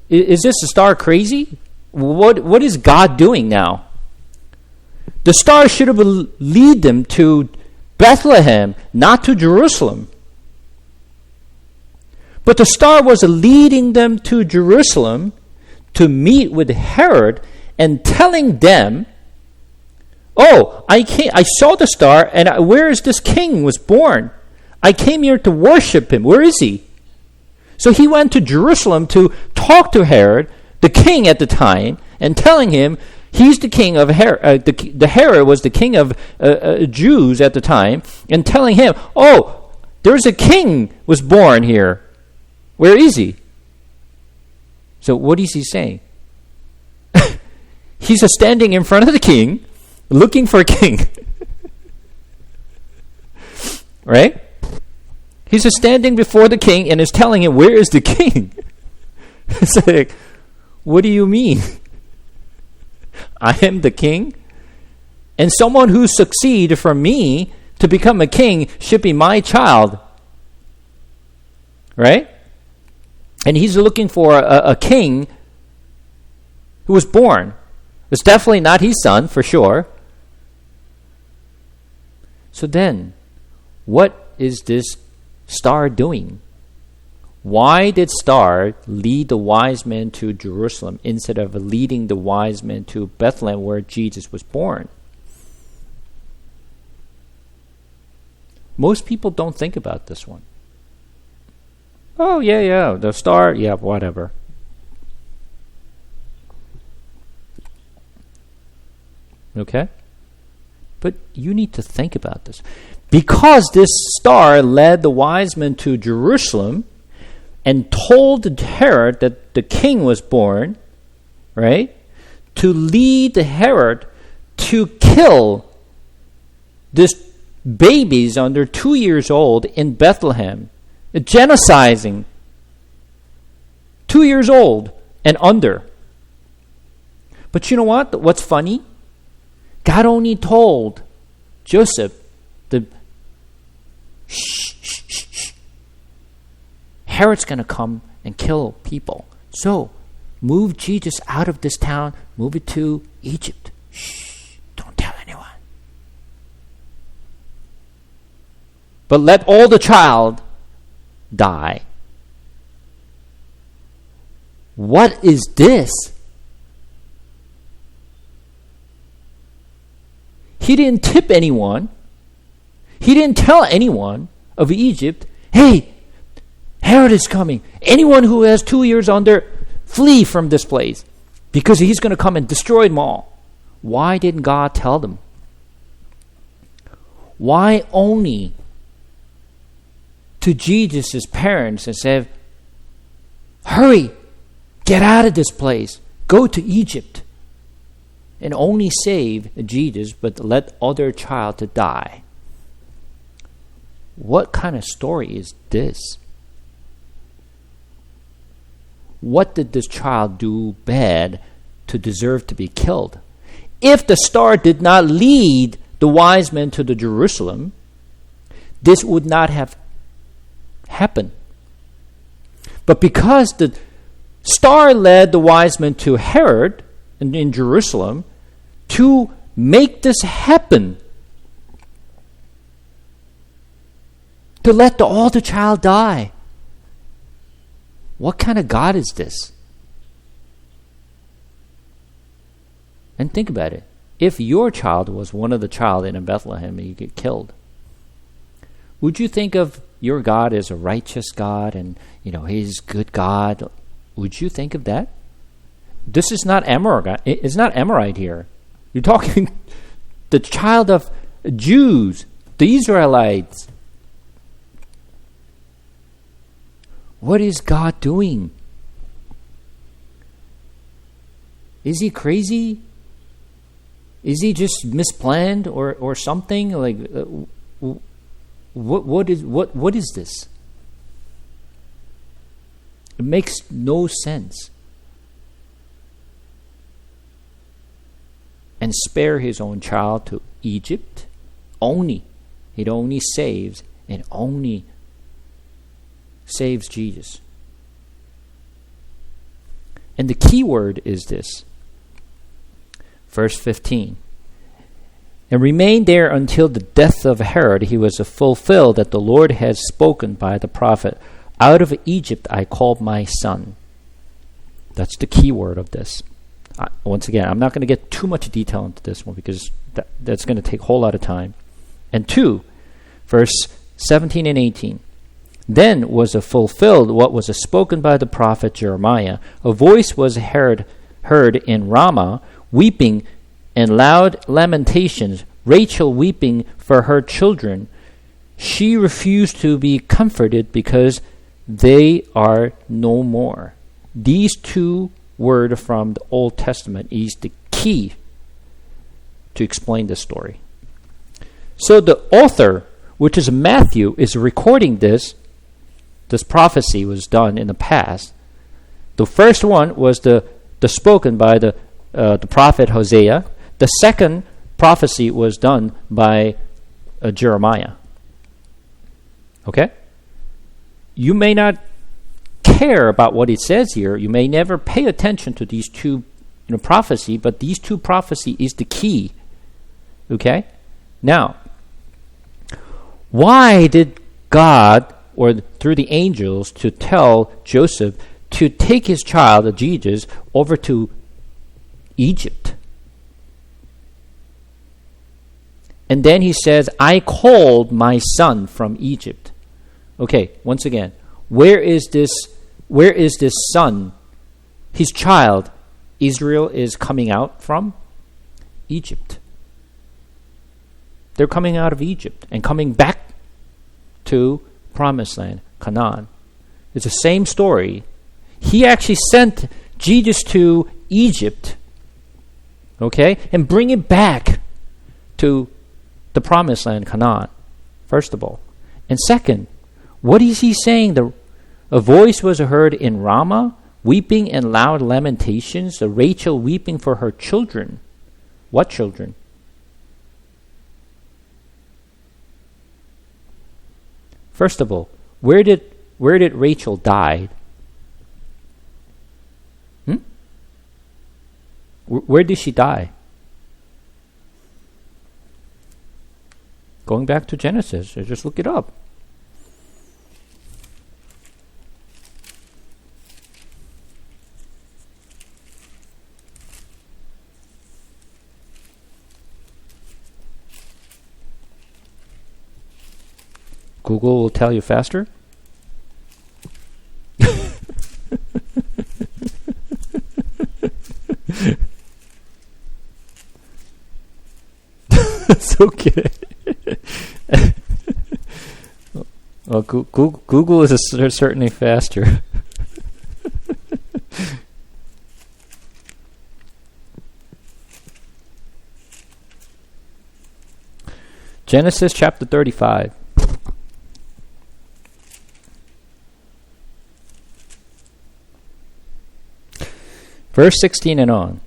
Is this the star crazy? What is God doing now? The star should have lead them to Bethlehem, not to Jerusalem. But the star was leading them to Jerusalem to meet with Herod and telling them, oh, I saw the star, and where is this king was born? I came here to worship him. Where is he? So he went to Jerusalem to talk to Herod, the king at the time, and telling him he's the king of Herod. The Herod was the king of Jews at the time, and telling him, oh, there's a king was born here. Where is he? So what is he saying? He's standing in front of the king, looking for a king. Right? He's standing before the king and is telling him, where is the king? It's like, what do you mean? I am the king? And someone who succeeds for me to become a king should be my child. Right? And he's looking for a king who was born. It's definitely not his son, for sure. So then, what is this star doing? Why did star lead the wise men to Jerusalem instead of leading the wise men to Bethlehem where Jesus was born? Most people don't think about this one. Oh, yeah, the star, yeah, whatever. Okay? But you need to think about this. Because this star led the wise men to Jerusalem and told Herod that the king was born, right? To lead Herod to kill these babies under 2 years old in Bethlehem, genociding 2 years old and under. But you know what? What's funny? God only told Joseph, shh. Herod's going to come and kill people. So, move Jesus out of this town, move it to Egypt. Shh, don't tell anyone. But let all the child die. What is this? He didn't tip anyone. He didn't tell anyone of Egypt, hey, Herod is coming. Anyone who has 2 years under, flee from this place, because he's going to come and destroy them all. Why didn't God tell them? Why only to Jesus' parents and say, hurry, get out of this place, go to Egypt, and only save Jesus, but let other child to die? What kind of story is this? What did this child do bad to deserve to be killed? If the star did not lead the wise men to the Jerusalem, this would not have happened. But because the star led the wise men to Herod in Jerusalem to make this happen, to let the older child die. What kind of God is this? And think about it. If your child was one of the child in Bethlehem and you get killed, would you think of your God as a righteous God and, He's good God? Would you think of that? This is not Amorite. It's not Amorite here. You're talking the child of Jews, the Israelites. What is God doing? Is he crazy? Is he just misplanned or something? Like, what is this? It makes no sense. And spare his own child to Egypt? It only saves and only saves Jesus. And the key word is this. Verse 15. And remained there until the death of Herod. He was fulfilled that the Lord had spoken by the prophet. Out of Egypt I called my son. That's the key word of this. Once again, I'm not going to get too much detail into this one because that's going to take a whole lot of time. And 2, verse 17 and 18. Then was fulfilled what was spoken by the prophet Jeremiah. A voice was heard in Ramah, weeping and loud lamentations, Rachel weeping for her children. She refused to be comforted because they are no more. These 2 words from the Old Testament is the key to explain this story. So the author, which is Matthew, is recording this prophecy was done in the past. The first one was the spoken by the prophet Hosea. The second prophecy was done by Jeremiah. Okay? You may not care about what it says here. You may never pay attention to these 2 prophecy, but these 2 prophecy is the key. Okay? Now, why did God, or through the angels, to tell Joseph to take his child, Jesus, over to Egypt? And then he says, I called my son from Egypt. Okay, once again, where is this son, his child, Israel is coming out from? Egypt. They're coming out of Egypt and coming back to Promised Land, Canaan. It's the same story. He actually sent Jesus to Egypt, okay, and bring him back to the promised land, Canaan, first of all. And second, what is he saying? A voice was heard in Ramah, weeping and loud lamentations, the Rachel weeping for her children. What children? First of all, where did Rachel die? Where did she die? Going back to Genesis, just look it up. Google will tell you faster. It's okay. Well, Google is certainly faster. Genesis chapter 35. Verse 16 and on.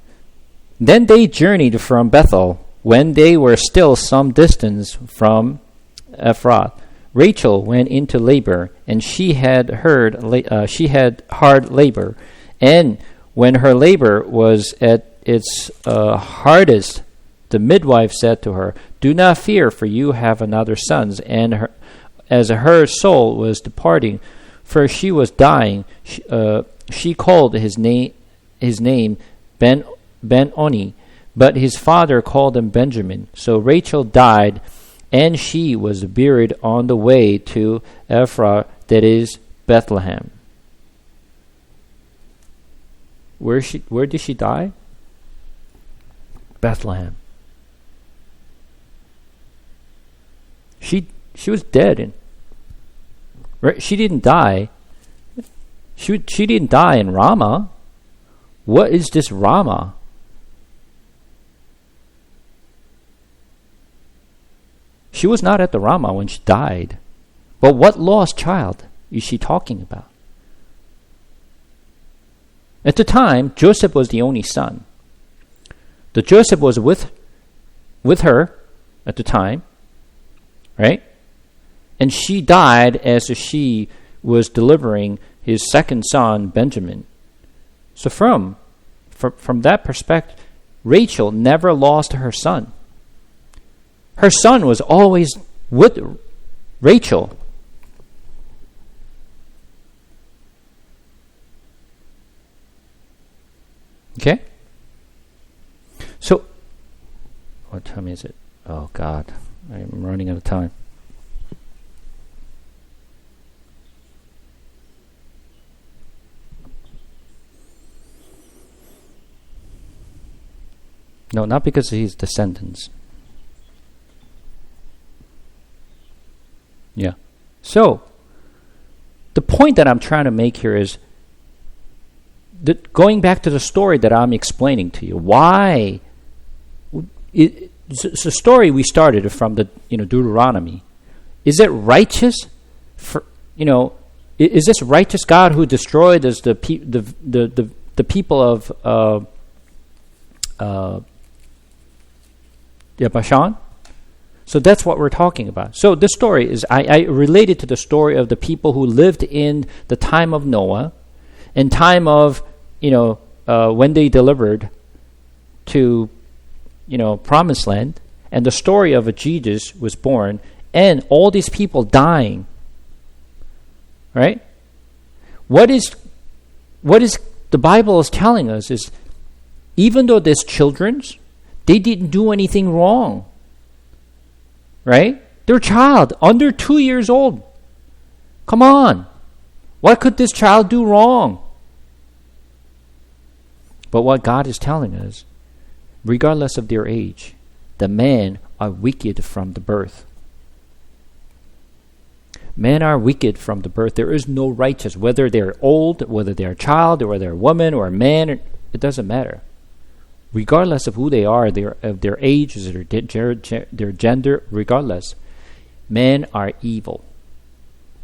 Then they journeyed from Bethel when they were still some distance from Ephrath. Rachel went into labor, and she had hard labor. And when her labor was at its hardest, the midwife said to her, "Do not fear, for you have another son." And as her soul was departing, for she was dying, she called his name Ben-Oni, but his father called him Benjamin. So Rachel died, and she was buried on the way to Ephrath, that is Bethlehem. Where did she die? Bethlehem. She was dead, she didn't die. She didn't die in Ramah. What is this Ramah? She was not at the Ramah when she died. But what lost child is she talking about? At the time, Joseph was the only son. The Joseph was with her at the time, right? And she died as she was delivering his second son, Benjamin. So from that perspective, Rachel never lost her son. Her son was always with Rachel. Okay? So, what time is it? Oh, God. I'm running out of time. No, not because he's descendants. Yeah. So, the point that I'm trying to make here is going back to the story that I'm explaining to you. Why? It's a story we started from the Deuteronomy. Is it righteous? Is this righteous God who destroyed as the people of Bashan? So that's what we're talking about. So this story is, I related to the story of the people who lived in the time of Noah, in time of, when they delivered to, promised land, and the story of Jesus was born, and all these people dying. Right? What is the Bible is telling us is, even though these children, they didn't do anything wrong. Right? They're a child, under 2 years old. Come on. What could this child do wrong? But what God is telling us, regardless of their age, the men are wicked from the birth. Men are wicked from the birth. There is no righteous, whether they're old, whether they're a child, or whether they're a woman or a man, it doesn't matter. regardless of who they are, of their age, their gender, regardless. Men are evil.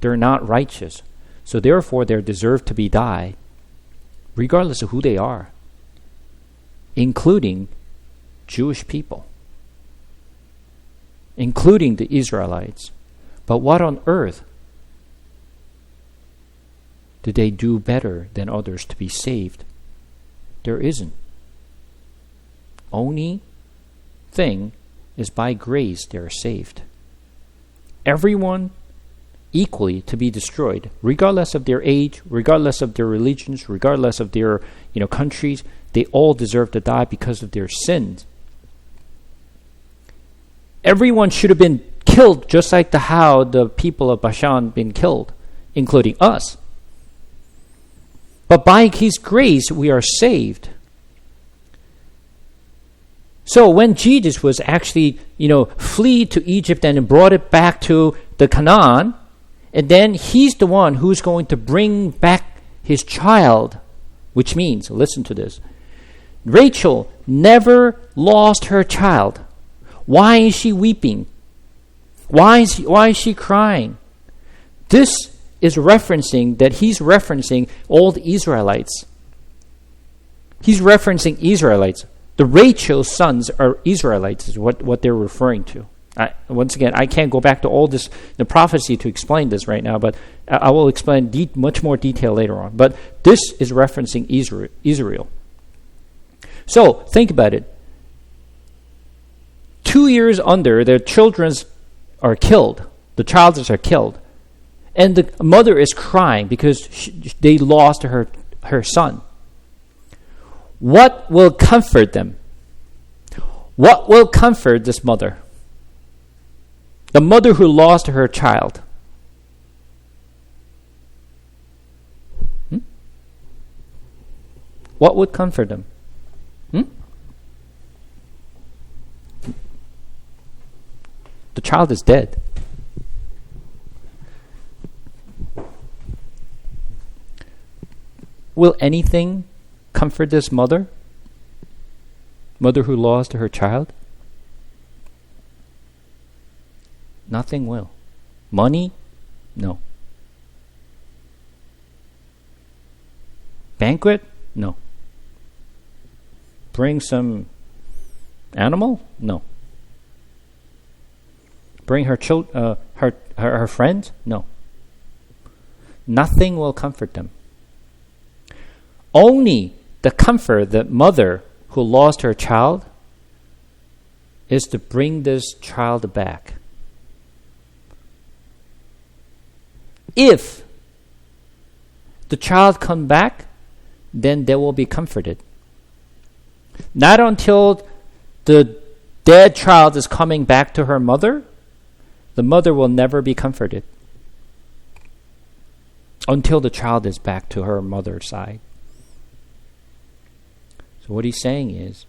They're not righteous. So therefore, they deserve to be die, regardless of who they are, including Jewish people, including the Israelites. But what on earth did they do better than others to be saved? There isn't. Only thing is by grace they are saved. Everyone equally to be destroyed, regardless of their age, regardless of their religions, regardless of their countries. They all deserve to die because of their sins. Everyone should have been killed just like how the people of Bashan been killed, including us. But by His grace we are saved. So when Jesus was actually, flee to Egypt and brought it back to the Canaan, and then He's the one who's going to bring back His child, which means, listen to this, Rachel never lost her child. Why is she weeping? Why is she crying? This is referencing that He's referencing all the Israelites. He's referencing Israelites. The Rachel's sons are Israelites is what they're referring to. Once again, I can't go back to all this, the prophecy to explain this right now, but I will explain much more detail later on. But this is referencing Israel. So, think about it. 2 years under, their children are killed. The children are killed. And the mother is crying because they lost her son. What will comfort them? What will comfort this mother? The mother who lost her child. What would comfort them? The child is dead. Will anything comfort this mother? Mother who lost her child? Nothing will. Money? No. Banquet? No. Bring some animal? No. Bring her her friends? No. Nothing will comfort them. Only the comfort the mother who lost her child is to bring this child back. If the child come back, then they will be comforted. Not until the dead child is coming back to her mother, the mother will never be comforted. Until the child is back to her mother's side. So what he's saying is,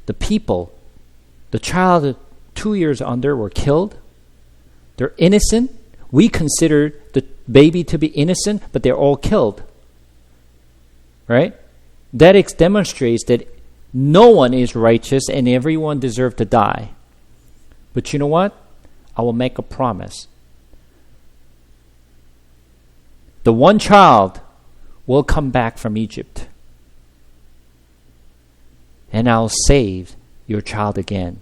the people, the child 2 years under were killed. They're innocent. We consider the baby to be innocent, but they're all killed. Right? That demonstrates that no one is righteous and everyone deserves to die. But you know what? I will make a promise. The one child will come back from Egypt. And I'll save your child again.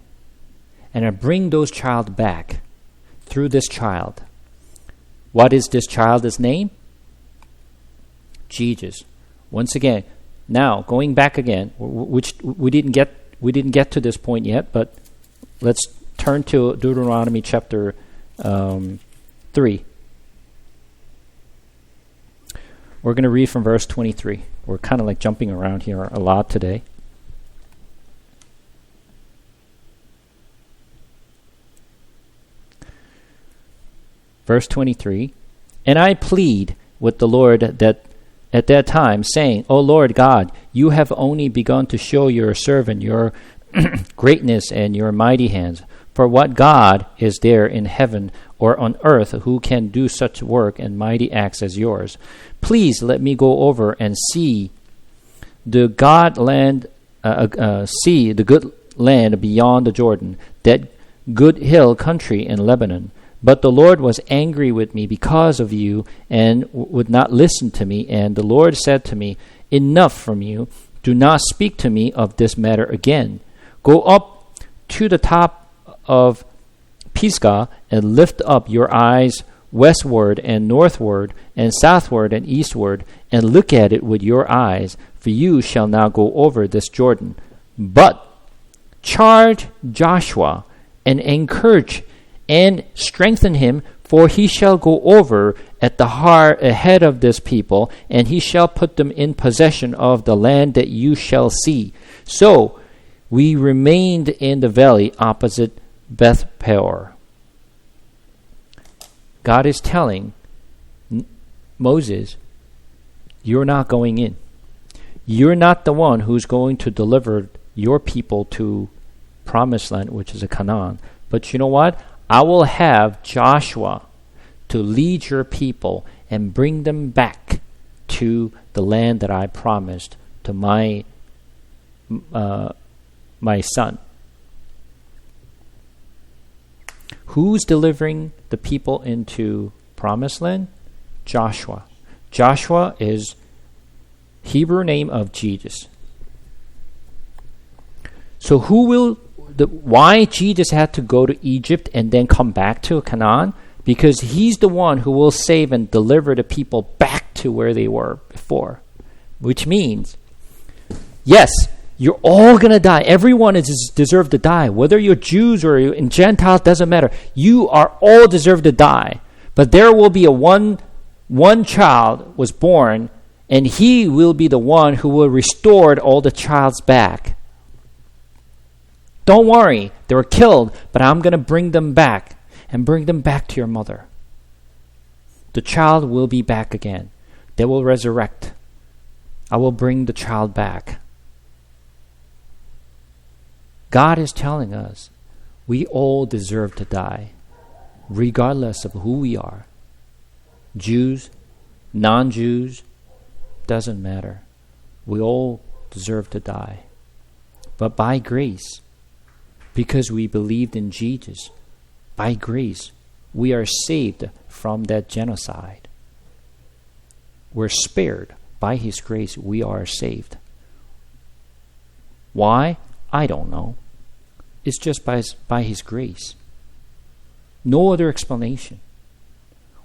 And I'll bring those child back through this child. What is this child's name? Jesus. Once again, now going back again, which we didn't get to this point yet, but let's turn to Deuteronomy chapter 3. We're going to read from verse 23. We're kind of like jumping around here a lot today. Verse 23, and I plead with the Lord that at that time, saying, O Lord God, you have only begun to show your servant your greatness and your mighty hands. For what God is there in heaven or on earth who can do such work and mighty acts as yours? Please let me go over and see the God land, see the good land beyond the Jordan, that good hill country in Lebanon. But the Lord was angry with me because of you and would not listen to me. And the Lord said to me, enough from you. Do not speak to me of this matter again. Go up to the top of Pisgah and lift up your eyes westward and northward and southward and eastward, and look at it with your eyes, for you shall now go over this Jordan. But charge Joshua and encourage and strengthen him, for he shall go over at the ahead of this people, and he shall put them in possession of the land that you shall see. So we remained in the valley opposite Beth Peor. God is telling Moses, you're not going in. You're not the one who's going to deliver your people to promised land, which is a Canaan. But you know what? I will have Joshua to lead your people and bring them back to the land that I promised to my son. Who's delivering the people into promised land? Joshua. Joshua is Hebrew name of Jesus. So why Jesus had to go to Egypt and then come back to Canaan? Because he's the one who will save and deliver the people back to where they were before. Which means, yes, you're all going to die. Everyone deserved to die. Whether you're Jews or you're Gentiles, doesn't matter. You are all deserved to die. But there will be one child was born, and he will be the one who will restore all the childs back. Don't worry, they were killed, but I'm going to bring them back and bring them back to your mother. The child will be back again. They will resurrect. I will bring the child back. God is telling us we all deserve to die, regardless of who we are. Jews, non-Jews, doesn't matter. We all deserve to die. But by grace, because we believed in Jesus, by grace, we are saved from that genocide. We're spared. By His grace, we are saved. Why? I don't know. It's just by His grace. No other explanation.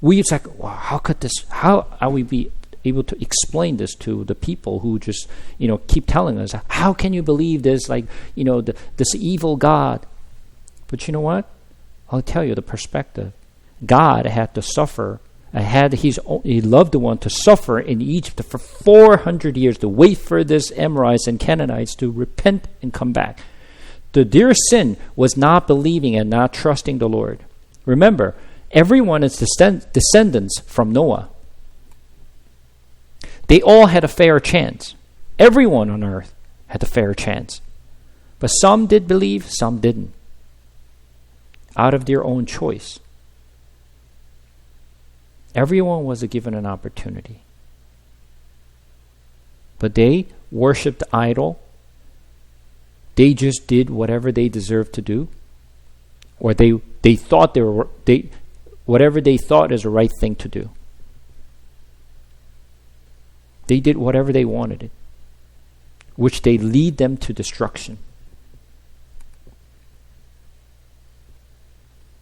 It's like, wow, how are we be able to explain this to the people who just, keep telling us, how can you believe this, this evil God? But you know what? I'll tell you the perspective. God had to suffer, had His loved one to suffer in Egypt for 400 years to wait for this Amorites and Canaanites to repent and come back. Their sin was not believing and not trusting the Lord. Remember, everyone is descendants from Noah. They all had a fair chance. Everyone on earth had a fair chance. But some did believe, some didn't. Out of their own choice. Everyone was given an opportunity. But they worshipped the idol. They just did whatever they deserved to do. Or they thought whatever they thought is the right thing to do. They did whatever they wanted, which they lead them to destruction.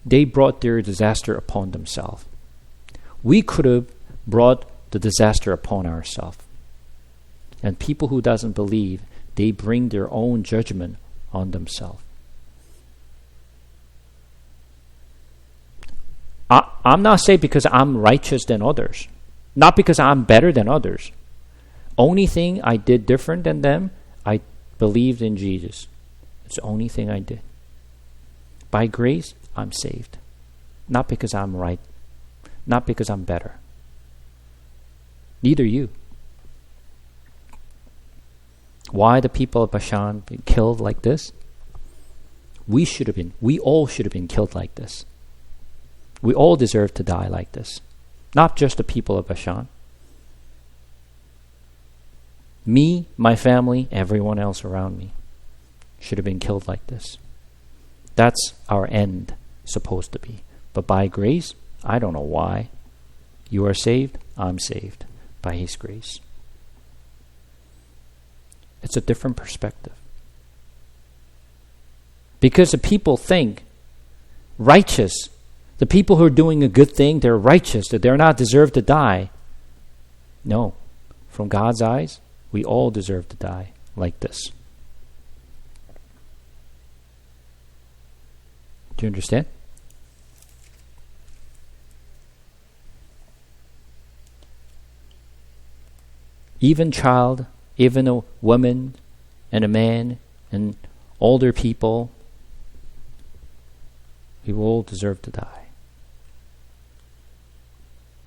They brought their disaster upon themselves. We could have brought the disaster upon ourselves. And people who doesn't believe, they bring their own judgment on themselves. I'm not saying because I'm righteous than others. Not because I'm better than others. Only thing I did different than them, I believed in Jesus. It's the only thing I did. By grace, I'm saved. Not because I'm right. Not because I'm better. Neither you. Why the people of Bashan been killed like this? We all should have been killed like this. We all deserve to die like this. Not just the people of Bashan. Me, my family, everyone else around me should have been killed like this. That's our end supposed to be. But by grace, I don't know why. You are saved, I'm saved by His grace. It's a different perspective. Because the people think righteous, the people who are doing a good thing, they're righteous, that they're not deserved to die. No. From God's eyes, we all deserve to die like this. Do you understand? Even child, even a woman and a man and older people, we will all deserve to die.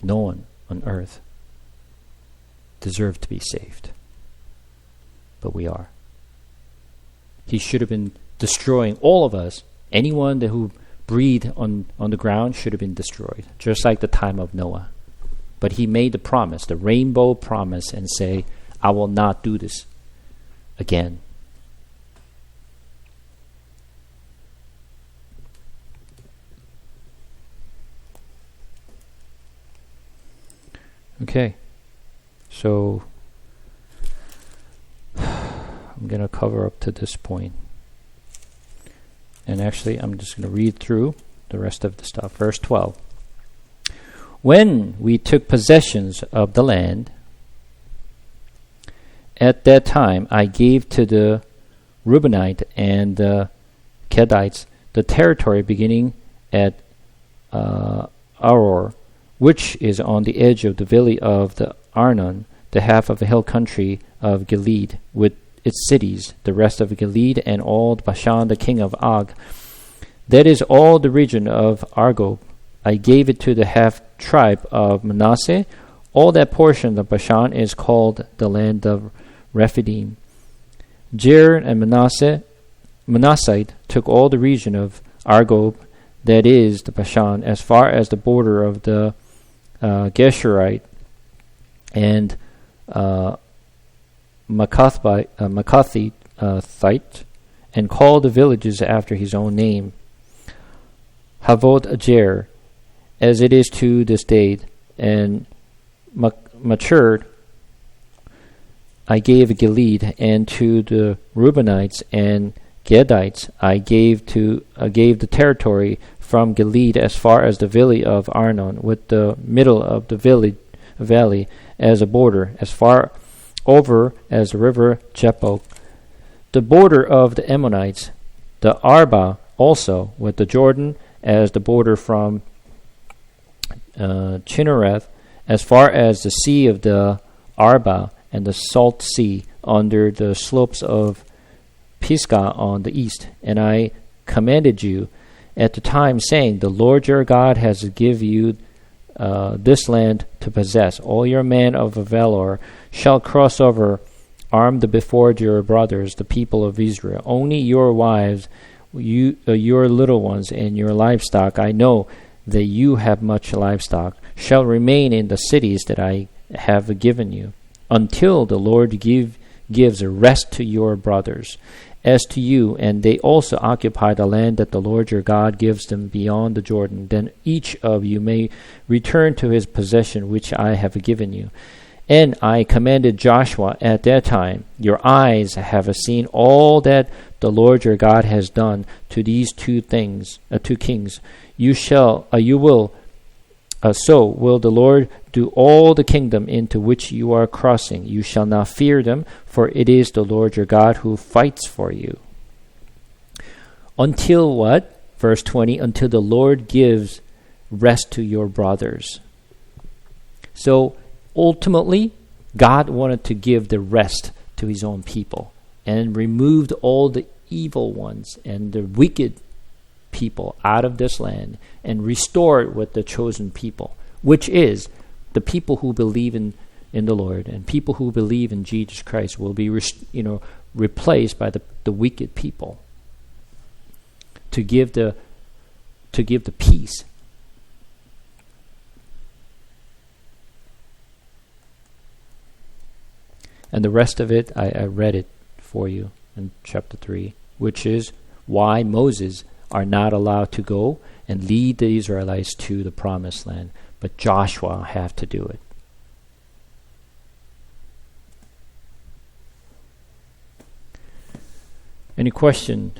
No one on earth deserved to be saved. But we are. He should have been destroying all of us. Anyone who breathed on the ground should have been destroyed, just like the time of Noah. But He made the promise, the rainbow promise, and say, I will not do this again. Okay, so I'm going to cover up to this point. And actually, I'm just going to read through the rest of the stuff. Verse 12. When we took possessions of the land, at that time I gave to the Reubenite and the Gadites the territory beginning at Aror, which is on the edge of the valley of the Arnon, the half of the hill country of Gilead, with its cities, the rest of Gilead, and all Bashan, the king of Og. That is all the region of Argob. I gave it to the half-tribe of Manasseh. All that portion of Bashan is called the land of Rephidim. Jair and Manasseh took all the region of Argob, that is the Bashan, as far as the border of the Geshurite and Makathite, and called the villages after his own name. Havot Jair, as it is to this day, and matured, I gave Gilead, and to the Reubenites and Gadites I gave the territory from Gilead as far as the valley of Arnon, with the middle of the valley as a border, as far over as the river Jabbok, the border of the Ammonites, the Arba also, with the Jordan as the border from Chinnereth, as far as the sea of the Arba, and the salt sea under the slopes of Pisgah on the east. And I commanded you at the time, saying, the Lord your God has given you this land to possess. All your men of valor shall cross over armed before your brothers, the people of Israel. Only your wives, your little ones, and your livestock, I know that you have much livestock, shall remain in the cities that I have given you, until the Lord gives a rest to your brothers. As to you, and they also occupy the land that the Lord your God gives them beyond the Jordan, then each of you may return to his possession which I have given you. And I commanded Joshua at that time, your eyes have seen all that the Lord your God has done to these two kings. So will the Lord do all the kingdom into which you are crossing. You shall not fear them, for it is the Lord your God who fights for you. Until what? Verse 20, until the Lord gives rest to your brothers. So ultimately, God wanted to give the rest to his own people and removed all the evil ones and the wicked people out of this land and restore it with the chosen people, which is the people who believe in the Lord, and people who believe in Jesus Christ will be replaced by the wicked people to give the peace. And the rest of it, I read it for you in chapter 3, which is why Moses are not allowed to go and lead the Israelites to the promised land, but Joshua have to do it. Any question